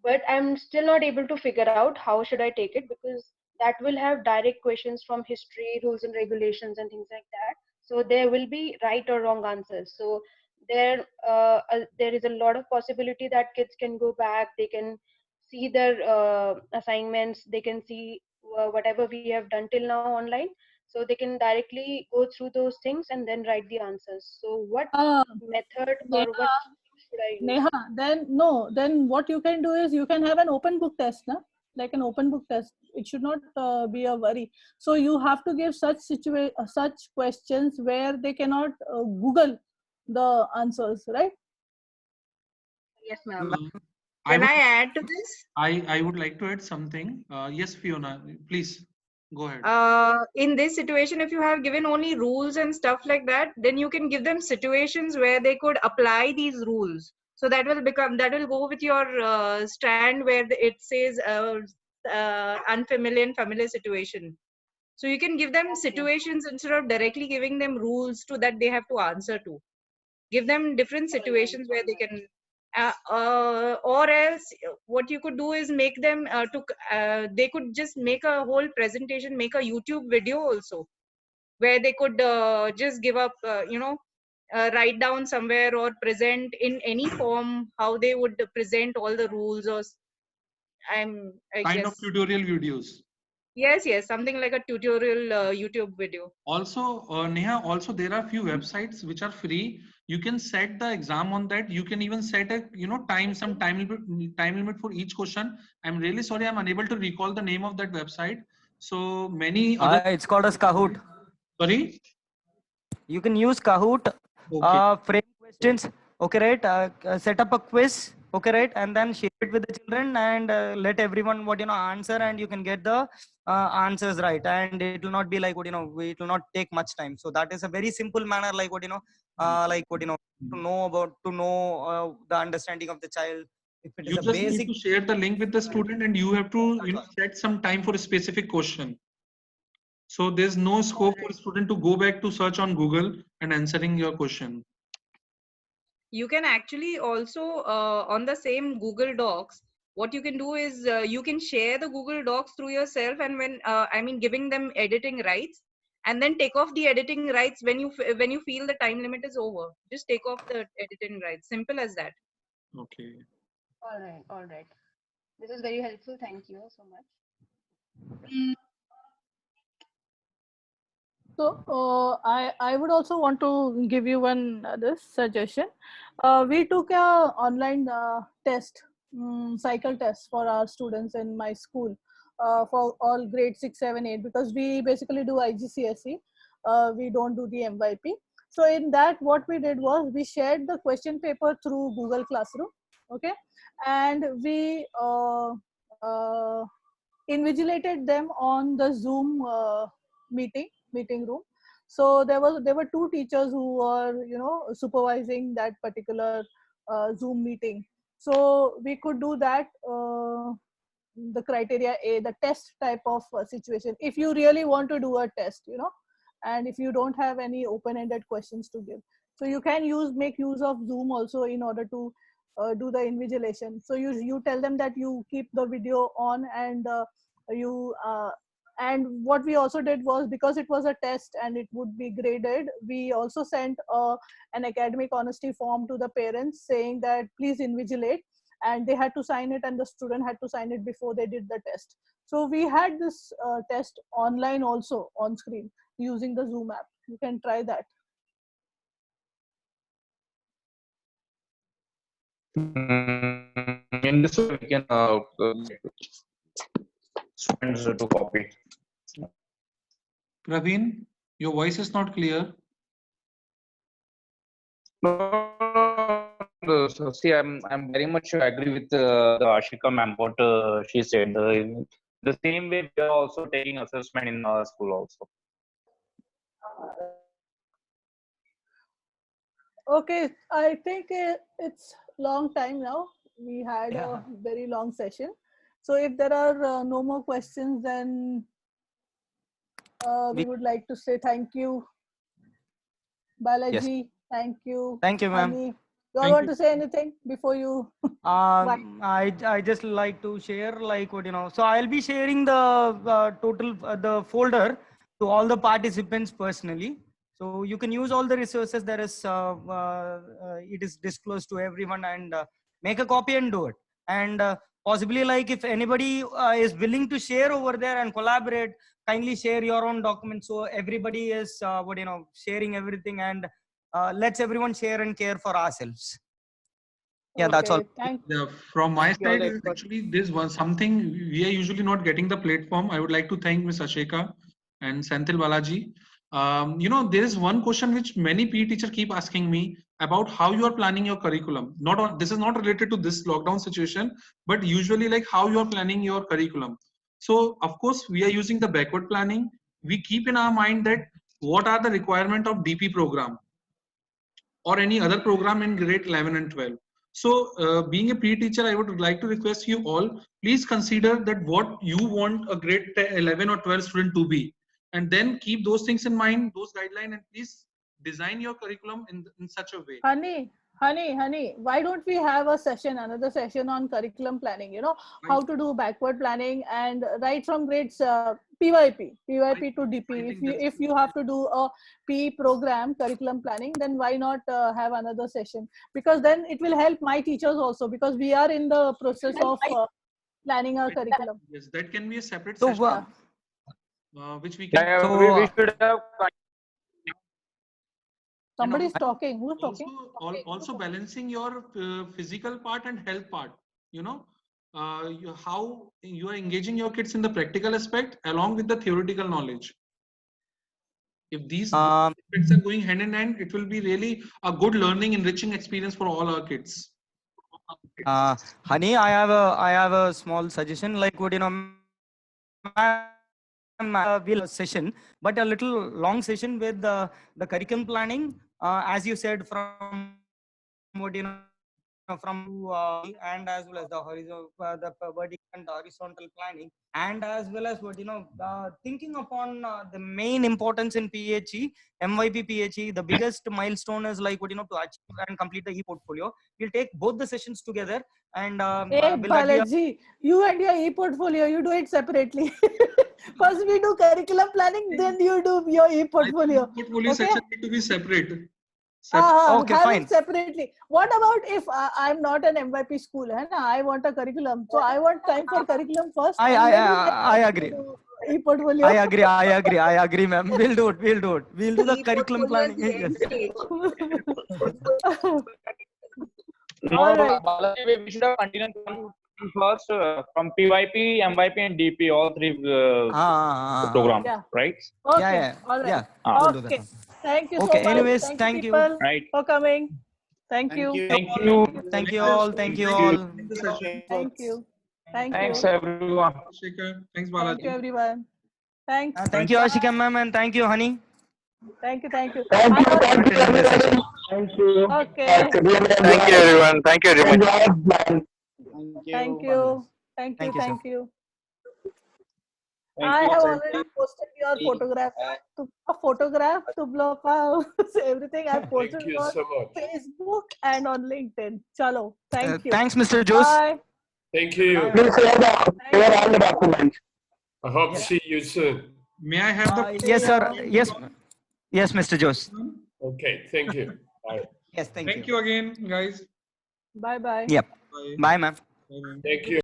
but I'm still not able to figure out how should I take it because that will have direct questions from history, rules and regulations and things like that. So there will be right or wrong answers. So there is a lot of possibility that kids can go back, they can see their assignments, they can see whatever we have done till now online. So they can directly go through those things and then write the answers. So what method or what should I use? Neha, then what you can do is you can have an open book test, like an open book test. It should not be a worry. So you have to give such questions where they cannot Google the answers, right? Yes, ma'am. Can I add to this? I would like to add something. Yes, Fiona, please. Go ahead. In this situation, if you have given only rules and stuff like that, then you can give them situations where they could apply these rules. So that will go with your strand where it says unfamiliar and familiar situation. So you can give them situations instead of directly giving them rules to that they have to answer to. Give them different situations where they can, or else what you could do is make them they could just make a whole presentation, make a YouTube video also, where they could just give up, write down somewhere or present in any form how they would present all the rules, or I Kind guess of tutorial videos. yes, something like a tutorial YouTube video. Also, Neha, also there are few websites which are free. You can set the exam on that. You can even set a some time limit for each question. I'm really sorry, I'm unable to recall the name of that website. So many other. It's called as Kahoot. Sorry. You can use Kahoot. Okay. Frame questions. Okay, right. Set up a quiz. Okay, right, and then share it with the children and let everyone answer, and you can get the answers right, and it will not be like it will not take much time. So that is a very simple manner, like to know the understanding of the child. If it is You a just basic, need to share the link with the student, and you have to set some time for a specific question. So there's no scope for a student to go back to search on Google and answering your question. You can actually also on the same Google Docs, what you can do is you can share the Google Docs through yourself, and when giving them editing rights, and then take off the editing rights when you feel the time limit is over. Just take off the editing rights. Simple as that. Okay. All right. This is very helpful. Thank you so much. So I would also want to give you one this suggestion. We took a online test, cycle test for our students in my school for all grade 6, 7, 8, because we basically do IGCSE. We don't do the MYP. So in that, what we did was we shared the question paper through Google Classroom, okay, and we invigilated them on the Zoom meeting room. So there were two teachers who were supervising that particular Zoom meeting. So we could do that, the criteria A, the test type of situation, if you really want to do a test, and if you don't have any open-ended questions to give. So you can make use of Zoom also in order to do the invigilation. So you tell them that you keep the video on, and and what we also did was, because it was a test and it would be graded, we also sent an academic honesty form to the parents saying that please invigilate, and they had to sign it, and the student had to sign it before they did the test. So we had this test online also on screen using the Zoom app. You can try that. In this way, we can students to copy. Praveen, your voice is not clear. So, see, I'm very much agree with the Ashika ma'am what she said. The same way we are also taking assessment in our school also. Okay, I think it's long time now. We had a very long session. So if there are no more questions, then we would like to say thank you. Balaji, thank you. Thank you, ma'am. Honey, you all want to say anything before you? I just like to share, so I'll be sharing the the folder to all the participants personally. So you can use all the resources. There is it is disclosed to everyone, and make a copy and do it. And possibly, like, if anybody is willing to share over there and collaborate, kindly share your own documents, so everybody is sharing everything, and let's everyone share and care for ourselves. Yeah, that's all. Yeah, from my side, actually, this was something we are usually not getting the platform. I would like to thank Ms. Ashika and Senthil Balaji. There is one question which many PE teachers keep asking me about how you are planning your curriculum. This is not related to this lockdown situation, but usually like how you are planning your curriculum. So of course, we are using the backward planning. We keep in our mind that what are the requirement of DP program or any other program in grade 11 and 12. So being a PE teacher, I would like to request you all, please consider that what you want a grade 11 or 12 student to be, and then keep those things in mind, those guidelines, and please design your curriculum in such a way. Honey, why don't we have another session on curriculum planning, you know, how to do backward planning, and right from grades PYP to DP. If you have to do a PE program curriculum planning, then why not have another session? Because then it will help my teachers also, because we are in the process of planning our curriculum. Yes, that can be a separate So, session, which we can. we should have. Somebody's talking. Who's talking? Also balancing your physical part and health part. You know, how you are engaging your kids in the practical aspect along with the theoretical knowledge. If these aspects are going hand in hand, it will be really a good learning, enriching experience for all our kids. Honey, I have a small suggestion. Like, what, you know, we'll session, but a little long session with the curriculum planning, as you said, from what, you know, from and as well as the horizontal, the vertical and horizontal planning, and as well as what, you know, thinking upon the main importance in PHE, MYP PHE. The biggest milestone is like what, you know, to achieve and complete the e-portfolio. We'll take both the sessions together, and Hey, Balaji, you and your e-portfolio, you do it separately. First we do curriculum planning, then you do your e-portfolio. Portfolio section need to be separate. Okay, have fine. it separately. What about if I'm not an MYP school and I want a curriculum? So I want time for curriculum first. I agree. E-portfolio. I agree, ma'am. We'll do it. We'll do the curriculum planning. Yes. All right. Balaji, we should have continued first from PYP, MYP, and DP, all three programs, Yeah. right? Okay. Yeah. All right. Yeah. We'll do that. Okay. Thank you Okay, so much. anyways, Thank thank you, you. people, Right. for coming. Thank you. Thank you. Thank you all. Thank you all. Thank you. Thank Thanks, you. everyone. Thanks, Thank Balaji. you, everyone. Thanks. Thank you, Ashika ma'am, and thank you, honey. Thank you. Thank you. Okay. Thank you, everyone. Thank you very much. Thank you. Thank you. Thank you, sir. Thank you. Thank I you. have already posted your photograph to block out everything. I posted you on so much. Facebook and on LinkedIn. Chalo. Thank you. Thanks, Mr. Jose. Bye. Thank you. Please share all the documents. I hope to see you soon. May I have the Yes, sir. Yes, Mr. Jose. Okay, thank you. Bye. Yes, thank you. Thank you again, guys. Bye bye. Yep. Bye, ma'am. Thank you.